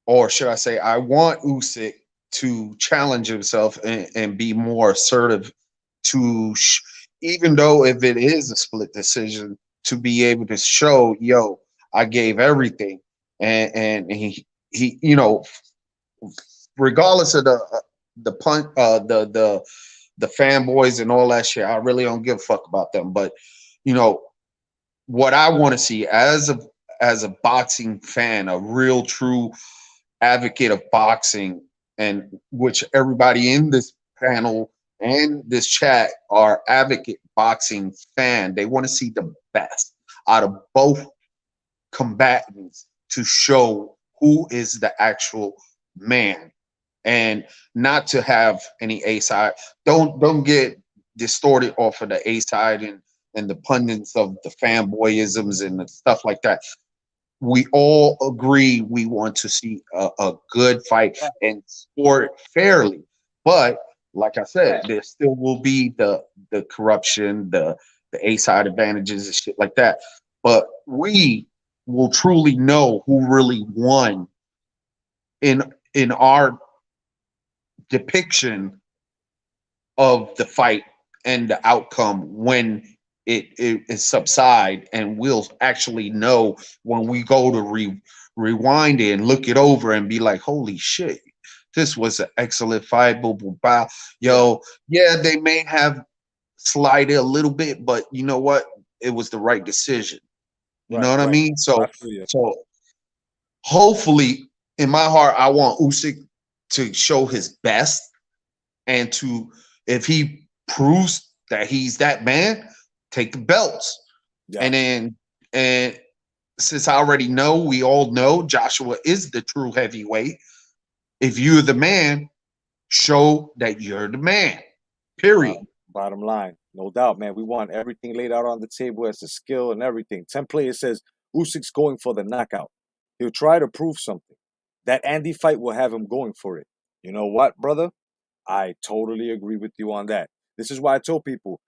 Speaker 10: or should I say, I want Usyk to challenge himself and be more assertive to even though if it is a split decision, to be able to show, I gave everything, and he regardless of the fanboys and all that shit, I really don't give a fuck about them. But what I want to see as a boxing fan, a real true advocate of boxing, and which everybody in this panel and this chat are advocate boxing fan. They want to see the best out of both combatants to show who is the actual man, and not to have any A side. Don't get distorted off of the A side and the pundits of the fanboyisms and the stuff like that. We all agree we want to see a good fight and sport fairly, but like I said, there still will be the corruption, the A side advantages and shit like that. but we will truly know who really won in our depiction of the fight and the outcome when it subside, and we'll actually know when we go to rewind it and look it over and be like, holy shit, this was an excellent fight. Boom, boom, bow. Yo, yeah, they may have slided a little bit, but you know what? It was the right decision. You know
Speaker 11: Right,
Speaker 10: what I
Speaker 11: right.
Speaker 10: mean?
Speaker 11: I
Speaker 10: So,
Speaker 11: feel you.
Speaker 10: so hopefully, in my heart, I want Usyk to show his best, and to, if he proves that he's that man, take the belts.
Speaker 11: Yeah.
Speaker 10: And since I already know, we all know Joshua is the true heavyweight. If you're the man, show that you're the man. Period.
Speaker 11: Bottom line, no doubt, man. We want everything laid out on the table as a skill and everything. 10 players says Usyk's going for the knockout. He'll try to prove something. That Andy fight will have him going for it. You know what, brother? I totally agree with you on that. This is why I told people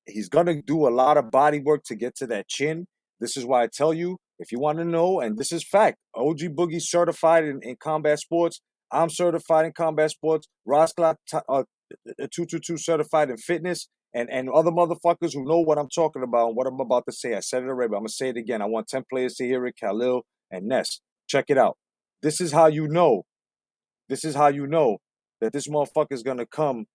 Speaker 11: he's going to do a lot of body work to get to that chin. This is why I tell you, if you want to know, and this is fact, OG Boogie certified in combat sports. I'm certified in combat sports. Ross Clark, 222 certified in fitness, and other motherfuckers who know what I'm talking about and what I'm about to say. I said it already, but I'm going to say it again. I want 10 players to hear it, Khalil and Ness. Check it out. This is how you know. This is how you know that this motherfucker is going to come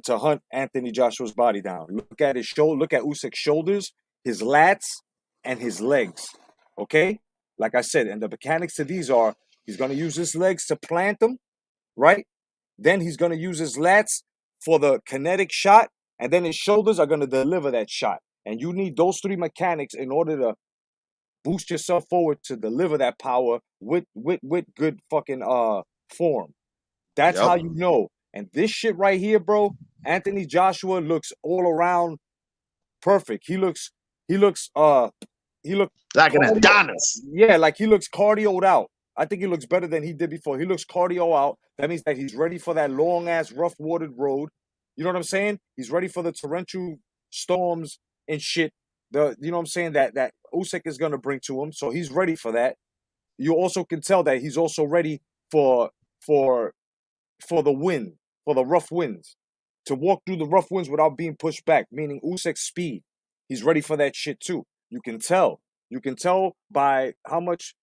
Speaker 11: to hunt Anthony Joshua's body down. Look at his shoulder. Look at Usyk's shoulders, his lats, and his legs. Okay? Like I said, and the mechanics to these are he's going to use his legs to plant them, right? Then he's going to use his lats for the kinetic shot, and then his shoulders are going to deliver that shot. And you need those three mechanics in order to boost yourself forward to deliver that power with good fucking form. That's how you know. And this shit right here, bro, Anthony Joshua looks all around perfect. He looks
Speaker 10: like an Adonis.
Speaker 11: Yeah, like he looks cardioed out. I think he looks better than he did before. He looks cardio out. That means that he's ready for that long ass rough watered road. You know what I'm saying? He's ready for the torrential storms and shit. You know what I'm saying, that Usyk is gonna bring to him. So he's ready for that. You also can tell that he's also ready for the wind, for the rough winds, to walk through the rough winds without being pushed back, meaning Usyk's speed. He's ready for that shit too. You can tell. You can tell by how much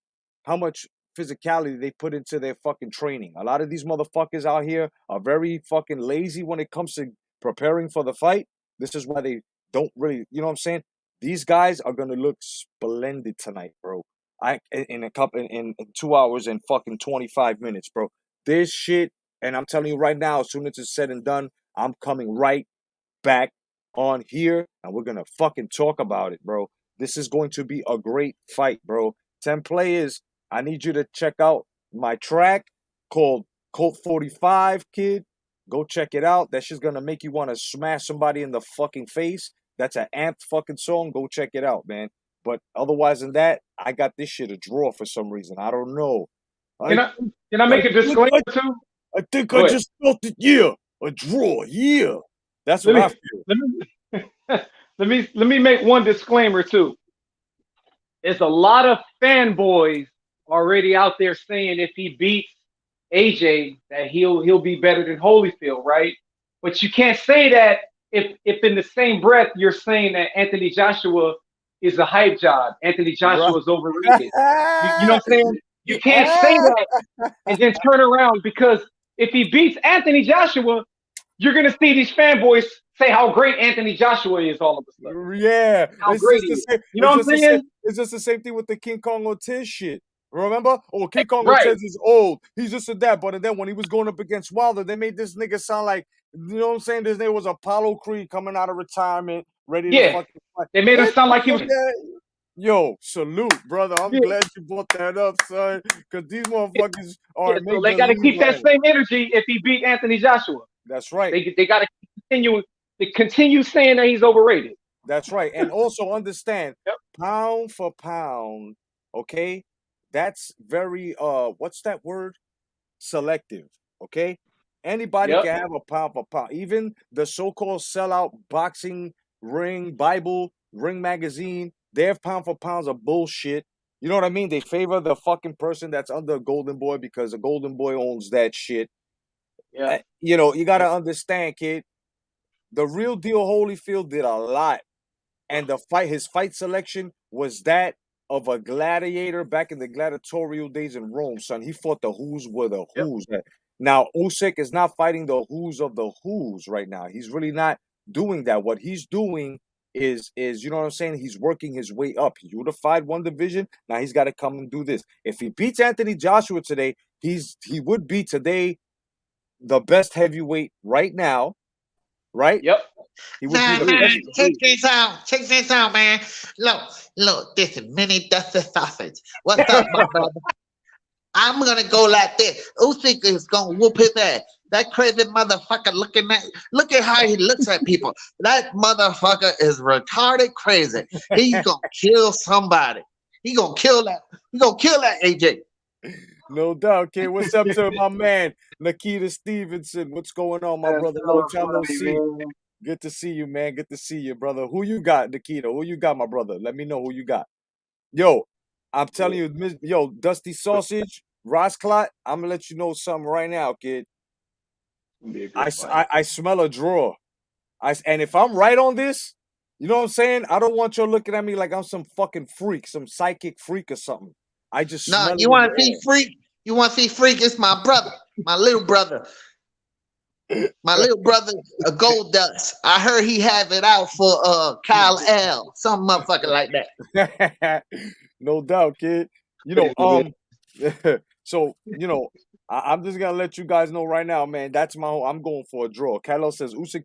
Speaker 11: physicality they put into their fucking training. A lot of these motherfuckers out here are very fucking lazy when it comes to preparing for the fight. This is why they don't really, you know what I'm saying? These guys are gonna look splendid tonight, bro. In 2 hours and fucking 25 minutes, bro. This shit, and I'm telling you right now, as soon as it's said and done, I'm coming right back on here and we're gonna fucking talk about it, bro. This is going to be a great fight, bro. 10 players. I need you to check out my track called Colt 45, kid. Go check it out. That shit's gonna make you want to smash somebody in the fucking face. That's an amped fucking song. Go check it out, man. But otherwise than that, I got this shit a draw for some reason. I don't know.
Speaker 12: Can I make a disclaimer too?
Speaker 11: I think
Speaker 12: Go
Speaker 11: I
Speaker 12: ahead.
Speaker 11: just felt it. Yeah, a draw. Yeah, that's what I feel.
Speaker 12: Let me make one disclaimer too. There's a lot of fanboys already out there saying if he beats AJ that he'll be better than Holyfield, right? But you can't say that if in the same breath you're saying that Anthony Joshua is a hype job. Anthony Joshua is overrated. You know what I'm saying? You can't say that and then turn around, because if he beats Anthony Joshua, you're gonna see these fanboys say how great Anthony Joshua is all of a sudden.
Speaker 11: Yeah,
Speaker 12: How
Speaker 11: it's
Speaker 12: great
Speaker 11: just
Speaker 12: he
Speaker 11: the
Speaker 12: is.
Speaker 11: same.
Speaker 12: You know what I'm saying?
Speaker 11: It's just the same thing with the King Kong Ortiz shit. Remember? Oh, King Kong
Speaker 12: Right.
Speaker 11: Ortiz is old. He's just a that. But then when he was going up against Wilder, they made this nigga sound like, you know what I'm saying? This nigga was Apollo Creed coming out of retirement, ready to fucking fight.
Speaker 12: They made him sound like he was.
Speaker 11: Yo, salute, brother. I'm glad you brought that up, son. Because these motherfuckers are
Speaker 12: So they got to keep that same energy if he beat Anthony Joshua.
Speaker 11: That's right.
Speaker 12: They got to continue saying that he's overrated.
Speaker 11: That's right. And also understand, pound for pound, okay? That's very what's that word? Selective, okay? Anybody can have a pound for pound. Even the so-called sellout boxing ring Bible Ring Magazine, their pound for pounds are bullshit. You know what I mean? They favor the fucking person that's under Golden Boy because the Golden Boy owns that shit.
Speaker 12: Yeah.
Speaker 11: You know, you gotta understand, kid. The real deal Holyfield did a lot. And his fight selection was that of a gladiator back in the gladiatorial days in Rome, son. He fought the who's with the who's. Now, Usyk is not fighting the who's of the who's right now. He's really not doing that. What he's doing is you know what I'm saying? He's working his way up. He unified one division. Now he's got to come and do this. If he beats Anthony Joshua today, he would be today the best heavyweight right now, right?
Speaker 12: Yep.
Speaker 11: He would be the
Speaker 13: Man,
Speaker 11: best.
Speaker 13: check this out, man. Look, this is mini dusty sausage. What's up, my brother? I'm gonna go like this. Usyk is gonna whoop his ass. That crazy motherfucker look at how he looks at people. That motherfucker is retarded crazy. He's gonna kill somebody. He gonna kill that AJ.
Speaker 11: No doubt, kid. What's up to my man, Nikita Stevenson? What's going on, my brother? Long time no see. Good to see you, man. Good to see you, brother. Who you got, Nikita? Who you got, my brother? Let me know who you got. Yo, I'm telling you, yo, Dusty Sausage, Rosclot, I'm going to let you know something right now, kid. I smell a draw. And if I'm right on this, you know what I'm saying? I don't want you looking at me like I'm some fucking freak, some psychic freak or something. I just smell
Speaker 13: you want to see freak? You want to see freak? It's my brother, my little brother. My little brother, a Gold Dust. I heard he have it out for Kyle L. Some motherfucker like
Speaker 11: that. No doubt, kid. You know, so you know, I'm just gonna let you guys know right now, man. That's I'm going for a draw. Kylo says Usyk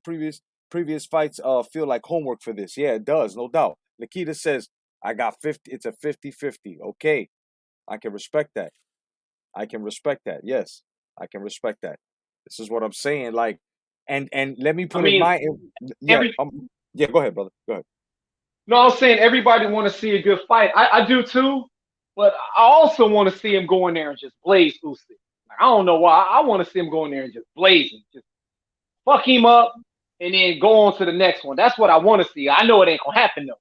Speaker 11: previous fights feel like homework for this. Yeah, it does, no doubt. Nikita says I got 50. It's a 50-50. Okay, I can respect that. Yes, I can respect that. This is what I'm saying. Like, and let me put go ahead, brother. Go ahead.
Speaker 12: No, I was saying everybody want to see a good fight. I do too, but I also want to see him go in there and just blaze Usyk. Like, I don't know why. I want to see him go in there and just blaze him, just fuck him up, and then go on to the next one. That's what I want to see. I know it ain't gonna happen though.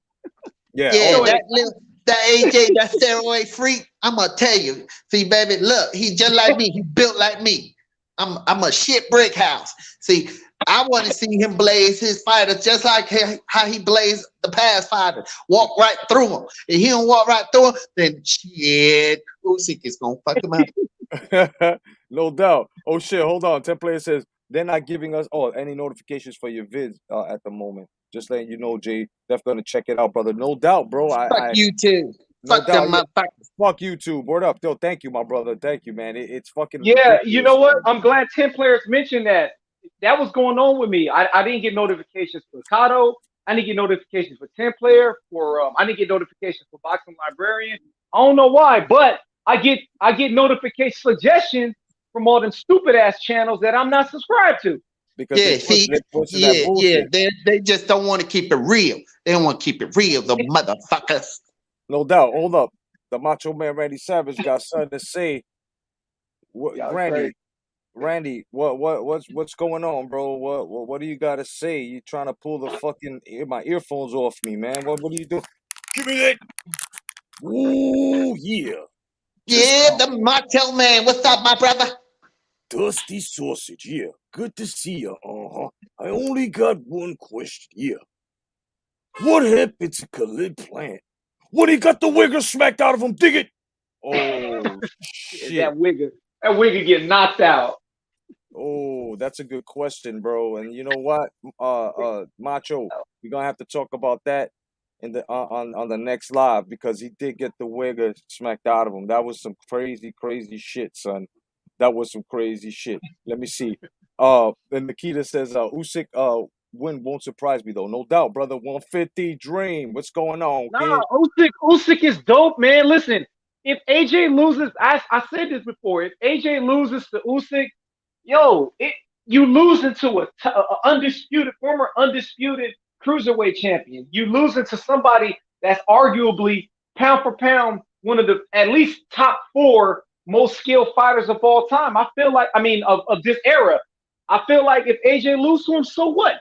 Speaker 13: Yeah, that AJ, that steroid freak. I'm gonna tell you. See, baby, look, he's just like me. He built like me. I'm a shit brick house. See, I want to see him blaze his fighters just like how he blazed the past fighters. Walk right through them. If he don't walk right through them, then shit, Usyk is gonna fuck him up.
Speaker 11: No doubt. Oh shit, hold on. 10 Player says they're not giving us any notifications for your vids at the moment. Just letting you know, Jay. Definitely gonna check it out, brother. No doubt, bro.
Speaker 13: Fuck you too.
Speaker 11: No
Speaker 13: Fuck them motherfuckers.
Speaker 11: Fuck you too. Word up. Yo, thank you, my brother. Thank you, man. It's fucking
Speaker 12: ridiculous. You know what? I'm glad 10 Players mentioned that. That was going on with me. I didn't get notifications for Kato. I didn't get notifications for 10 Player. I didn't get notifications for Boxing Librarian. I don't know why, but I get notification suggestions from all them stupid ass channels that I'm not subscribed to.
Speaker 11: Because
Speaker 13: they just don't want to keep it real. They don't want to keep it real, the motherfuckers.
Speaker 11: No doubt. Hold up. The Macho Man Randy Savage got something to say. Randy, what's going on, bro? What do you got to say? You trying to pull the fucking my earphones off me, man? What are you doing? Give me that. Ooh, yeah.
Speaker 13: Yeah, the Macho Man. What's up, my brother?
Speaker 11: Dusty Sausage, yeah. Good to see you. I only got one question, yeah. What happened to Khalid Plant? When he got the wigger smacked out of him, dig it. Oh shit.
Speaker 12: That wigger get knocked out.
Speaker 11: Oh, that's a good question, bro. And you know what? Macho, we're gonna have to talk about that in the on the next live because he did get the wigger smacked out of him. That was some crazy shit, son. That was some crazy shit. Let me see. Then Nikita says Usyk win won't surprise me though. No doubt, brother. 150 Dream. What's going on, kid?
Speaker 12: Usyk is dope, man. Listen, if AJ loses, I said this before. If AJ loses to Usyk, you lose into a former undisputed cruiserweight champion. You lose into somebody that's arguably pound for pound one of the at least top 4 most skilled fighters of all time. I feel like, of this era. I feel like if AJ loses to him, so what?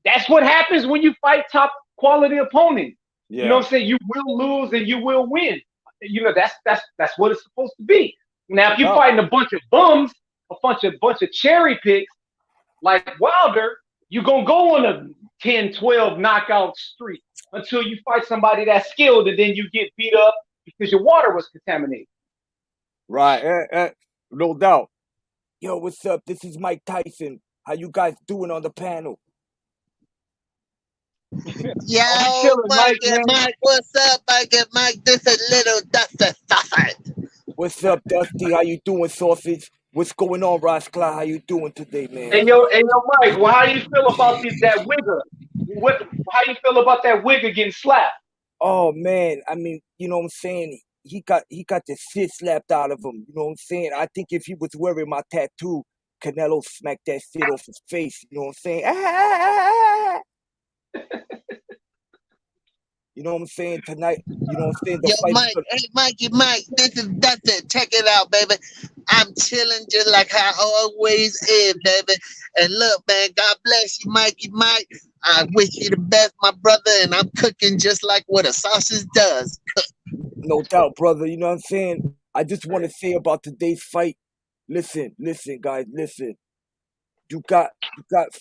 Speaker 12: That's what happens when you fight top quality opponent. You know
Speaker 11: Yeah.
Speaker 12: what I'm saying? You will lose and you will win. You know, that's what it's supposed to be. Now,
Speaker 11: No
Speaker 12: if you're
Speaker 11: doubt.
Speaker 12: fighting a bunch of bums, a bunch of cherry picks like Wilder, you're gonna go on a 10, 12 knockout streak until you fight somebody that's skilled, and then you get beat up because your water was contaminated.
Speaker 11: Right. No doubt. Yo, what's up? This is Mike Tyson. How you guys doing on the panel?
Speaker 13: Yo,
Speaker 12: Oh, we chilling,
Speaker 13: Mike
Speaker 12: Mike,
Speaker 13: and
Speaker 12: man.
Speaker 13: Mike, what's up, Mike and Mike? This is Little Dusty Sausage.
Speaker 11: What's up, Dusty? How you doing, Sausage? What's going on, Rascla? How you doing today, man?
Speaker 12: Hey, yo, Mike. Well, how you feel about that wigger? How you feel about that wigger getting slapped?
Speaker 11: Oh man, I mean, you know what I'm saying? He got the shit slapped out of him. You know what I'm saying? I think if he was wearing my tattoo, Canelo smacked that shit off his face. You know what I'm saying? You know what I'm saying? Tonight, you know what I'm saying? The
Speaker 13: Yo,
Speaker 11: fight is
Speaker 13: Mike,
Speaker 11: gonna...
Speaker 13: hey, Mikey, Mike, this is Dusty. Check it out, baby. I'm chilling just like I always is, baby. And look, man, God bless you, Mikey, Mike. I wish you the best, my brother. And I'm cooking just like what a sausage does.
Speaker 11: No doubt, brother. You know what I'm saying? I just want to say about today's fight. Listen, guys, listen. You got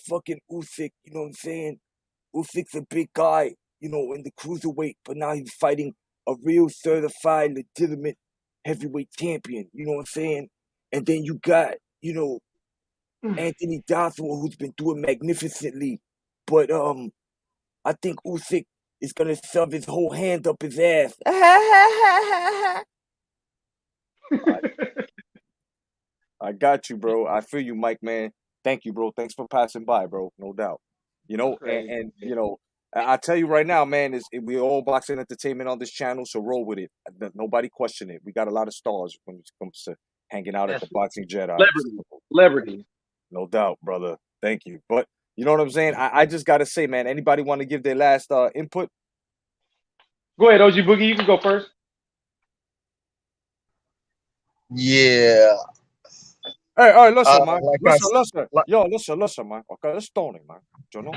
Speaker 11: fucking Usyk. You know what I'm saying? Usyk's a big guy, you know, in the cruiserweight, but now he's fighting a real certified, legitimate heavyweight champion. You know what I'm saying? And then you got, you know, Anthony Joshua, who's been doing magnificently, but I think Usyk is gonna shove his whole hand up his ass. I got you, bro. I feel you, Mike, man. Thank you, bro. Thanks for passing by, bro. No doubt. You know, and you know, I tell you right now, man, we all boxing entertainment on this channel, so roll with it. Nobody question it. We got a lot of stars when it comes to hanging out at the Boxing Jedi.
Speaker 12: Celebrity.
Speaker 11: No doubt, brother. Thank you. But you know what I'm saying? I just gotta say, man, anybody want to give their last input?
Speaker 12: Go ahead, OG Boogie. You can go first.
Speaker 10: Yeah.
Speaker 11: Hey, listen, man.
Speaker 10: Like
Speaker 11: Listen. Yo, listen, man. Okay, let's Tony, man. You know?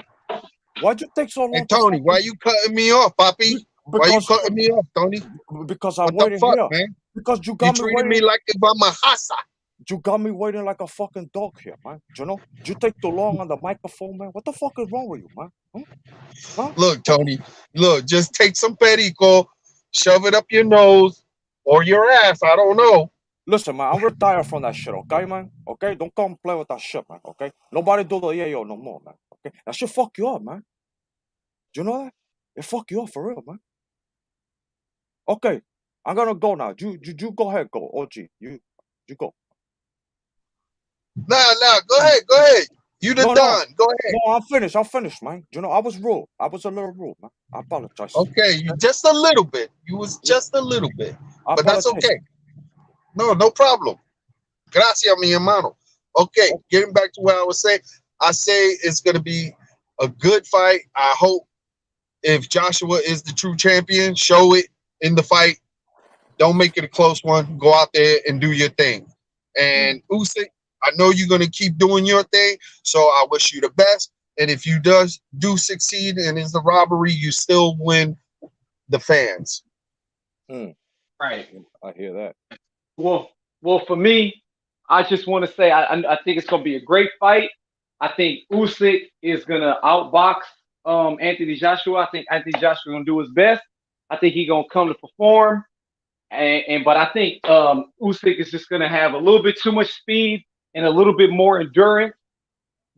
Speaker 11: Why'd you take so long?
Speaker 10: Hey, Tony, why you cutting me off, Papi? Why you cutting me off, Tony?
Speaker 11: Because I'm
Speaker 10: what
Speaker 11: waiting
Speaker 10: the fuck,
Speaker 11: here.
Speaker 10: man?
Speaker 11: Because you got me
Speaker 10: treating
Speaker 11: waiting.
Speaker 10: me like if I'm a hassa.
Speaker 11: You got me waiting like a fucking dog here, man. You know? You take too long on the microphone, man. What the fuck is wrong with you, man? Huh?
Speaker 10: Look, Tony, look, just take some perico, shove it up your nose or your ass. I don't know.
Speaker 11: Listen, man, I'm retired from that shit, okay, man? Okay? Don't come play with that shit, man, okay? Nobody do the yayo no more, man. Okay? That shit fuck you up, man. You know that? It fuck you up for real, man. Okay, I'm gonna go now. You go ahead, go. OG, you go.
Speaker 10: Nah, go ahead. You done done. Go ahead.
Speaker 11: No, I'm finished, man. You know, I was rude. I was a little rude, man. I apologize.
Speaker 10: Okay, you just a little bit. You was just a little bit. But that's okay. No problem. Gracias, mi hermano. Okay, getting back to what I was saying. I say it's going to be a good fight. I hope if Joshua is the true champion, show it in the fight. Don't make it a close one. Go out there and do your thing. And Usyk, I know you're going to keep doing your thing, so I wish you the best. And if you do succeed and it's the robbery, you still win the fans.
Speaker 12: Right.
Speaker 11: I hear that.
Speaker 12: Well, for me, I just want to say I think it's going to be a great fight. I think Usyk is going to outbox Anthony Joshua. I think Anthony Joshua is going to do his best. I think he's going to come to perform. But I think Usyk is just going to have a little bit too much speed and a little bit more endurance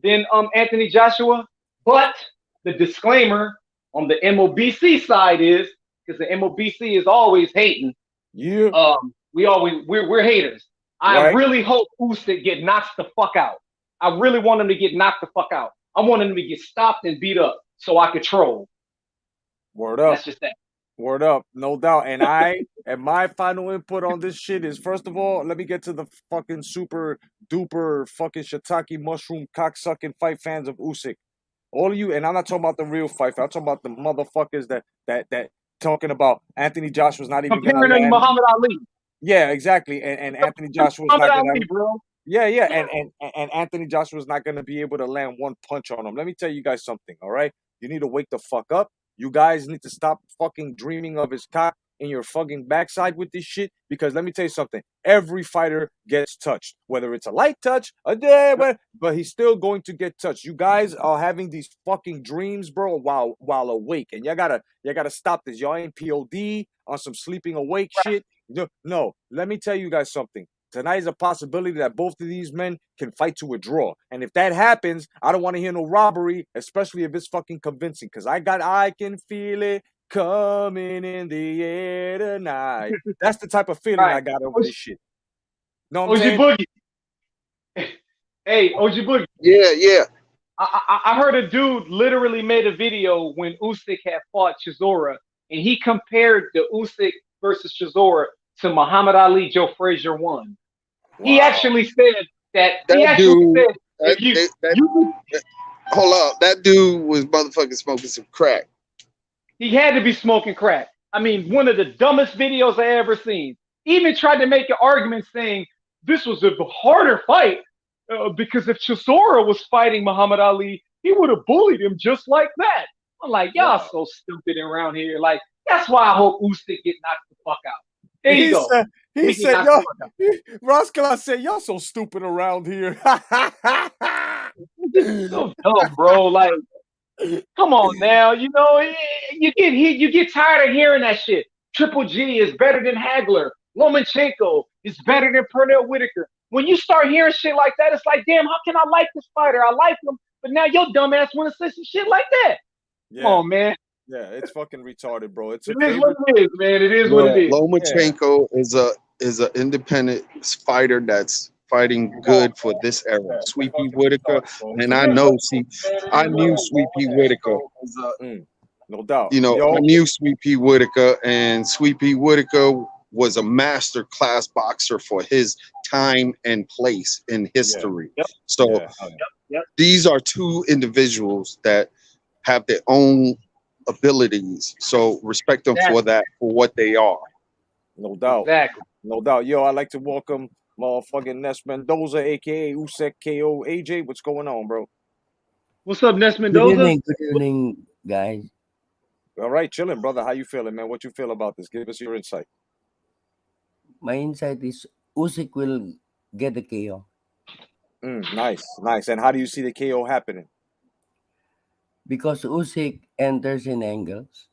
Speaker 12: than Anthony Joshua. But the disclaimer on the MOBC side is, because the MOBC is always hating.
Speaker 11: Yeah.
Speaker 12: We're haters. I really hope Usyk get knocked the fuck out. I really want him to get knocked the fuck out. I want him to get stopped and beat up so I could troll.
Speaker 11: Word up.
Speaker 12: That's just that.
Speaker 11: Word up, no doubt. And my final input on this shit is, first of all, let me get to the fucking super duper fucking shiitake mushroom cocksucking fight fans of Usyk. All of you, and I'm not talking about the real fight. I'm talking about the motherfuckers that talking about Anthony Joshua's not even
Speaker 12: comparing
Speaker 11: gonna
Speaker 12: him to Muhammad Ali.
Speaker 11: Yeah, exactly. And Anthony Joshua's not
Speaker 12: Muhammad
Speaker 11: gonna
Speaker 12: Ali, bro.
Speaker 11: Yeah, and Anthony Joshua's not gonna be able to land one punch on him. Let me tell you guys something, all right? You need to wake the fuck up. You guys need to stop fucking dreaming of his cock in your fucking backside with this shit. Because let me tell you something. Every fighter gets touched, whether it's a light touch, a day, but he's still going to get touched. You guys are having these fucking dreams, bro, while awake, and y'all gotta stop this. Y'all ain't POD on some sleeping awake shit. No. Let me tell you guys something. Tonight is a possibility that both of these men can fight to a draw. And if that happens, I don't want to hear no robbery, especially if it's fucking convincing. Because I can feel it coming in the air tonight. That's the type of feeling I got over this shit. Know what I'm saying?
Speaker 12: Boogie. Hey, OG Boogie.
Speaker 10: Yeah.
Speaker 12: I heard a dude literally made a video when Usyk had fought Chisora, and he compared the Usyk versus Chisora to Muhammad Ali, Joe Frazier won. Wow. He actually said that
Speaker 10: hold up, that dude was motherfucking smoking some crack.
Speaker 12: He had to be smoking crack. I mean, one of the dumbest videos I ever seen. Even tried to make an argument saying this was a harder fight because if Chisora was fighting Muhammad Ali, he would have bullied him just like that. I'm like, y'all so stupid around here. Like, that's why I hope Usyk get knocked the fuck out. There you go.
Speaker 11: He said, y'all, Ross Claus said, y'all so stupid around here.
Speaker 12: So dumb, bro. Like, come on now. You know, you get tired of hearing that shit. Triple G is better than Hagler. Lomachenko is better than Pernell Whitaker. When you start hearing shit like that, it's like, damn, how can I like this fighter? I like him, but now your dumb ass want to say some shit like that. Yeah. Come on, man.
Speaker 11: Yeah, it's fucking retarded, bro. It
Speaker 12: is what it is, man. It is what it is.
Speaker 10: Lomachenko is an independent fighter that's fighting good for this era. Sweepy Whitaker, and I knew Sweepy Whitaker.
Speaker 11: No doubt.
Speaker 10: You know, I knew Sweepy Whitaker, and Sweepy Whitaker was a master class boxer for his time and place in history.
Speaker 12: Yep.
Speaker 10: So these are two individuals that have their own abilities. So respect them for what they are.
Speaker 11: No doubt.
Speaker 12: Exactly.
Speaker 11: No doubt. Yo, I'd like to welcome motherfucking Ness Mendoza, aka Usyk KO. AJ, what's going on, bro?
Speaker 12: What's up, Ness Mendoza?
Speaker 14: Good evening, guys.
Speaker 11: All right, chilling, brother. How you feeling, man? What you feel about this? Give us your insight.
Speaker 14: My insight is Usyk will get the KO.
Speaker 11: Nice. And how do you see the KO happening?
Speaker 14: Because Usyk enters in angles.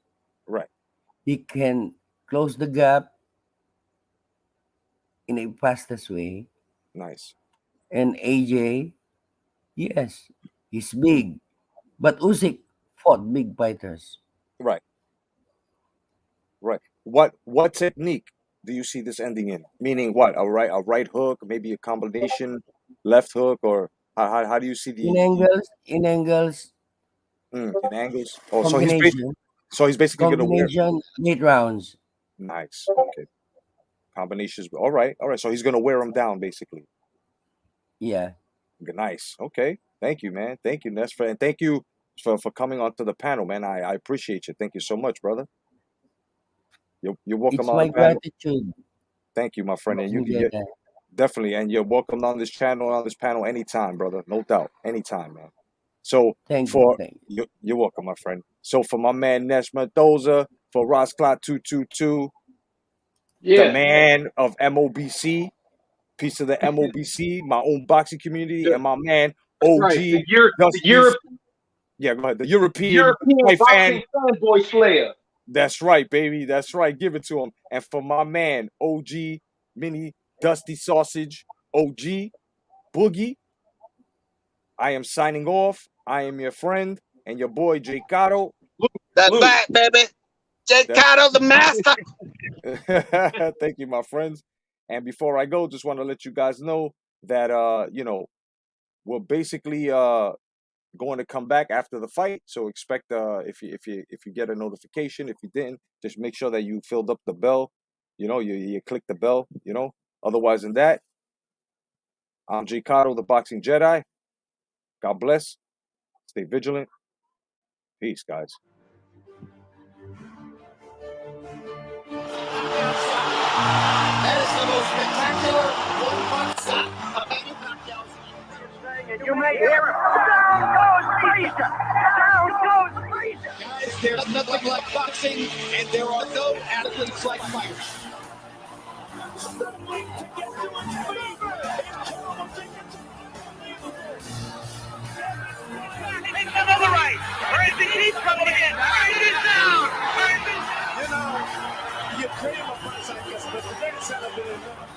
Speaker 11: Right.
Speaker 14: He can close the gap in a fastest way.
Speaker 11: Nice.
Speaker 14: And AJ, yes, he's big. But Usyk fought big fighters.
Speaker 11: Right. What technique do you see this ending in? Meaning what? A right hook, maybe a combination left hook, or how do you see the
Speaker 14: in angles?
Speaker 11: In angles. Oh, so he's basically gonna wear
Speaker 14: 8 rounds.
Speaker 11: Nice. Okay. Combinations. All right. So he's gonna wear him down, basically.
Speaker 14: Yeah.
Speaker 11: Nice. Okay. Thank you, man. Thank you, Ness, and thank you for coming onto the panel, man. I appreciate you. Thank you so much, brother. You're welcome
Speaker 14: it's
Speaker 11: on
Speaker 14: my
Speaker 11: the panel.
Speaker 14: gratitude.
Speaker 11: Thank you, my friend. And you definitely, and you're welcome on this panel anytime, brother. No doubt. Anytime, man. So
Speaker 14: thank you.
Speaker 11: You're welcome, my friend. So for my man Ness Mendoza, for Ross Clot 222, the man of MOBC, piece of the MOBC, my own boxing community, and my man OG.
Speaker 12: Right. The
Speaker 11: European
Speaker 12: boxing fanboy slayer.
Speaker 11: That's right, baby. That's right. Give it to him. And for my man, OG, Mini Dusty Sausage, OG, Boogie, I am signing off. I am your friend and your boy, J. Cotto.
Speaker 13: That's back, baby. J. Cotto, the master.
Speaker 11: Thank you, my friends. And before I go, just want to let you guys know that, we're basically going to come back after the fight, so expect if you get a notification. If you didn't, just make sure that you filled up the bell. You click the bell. Otherwise than that, I'm J. Cotto, the Boxing Jedi. God bless. Stay vigilant. Peace, guys.
Speaker 1: That is the most spectacular one-punch stop of any knockout.
Speaker 2: You may hear it. Down goes Frazier. Down goes Frazier.
Speaker 1: Guys, there's nothing
Speaker 2: Another right. Where is the keep coming again? Down.
Speaker 3: You know, you pay him a price, I guess, but the next time I've been enough.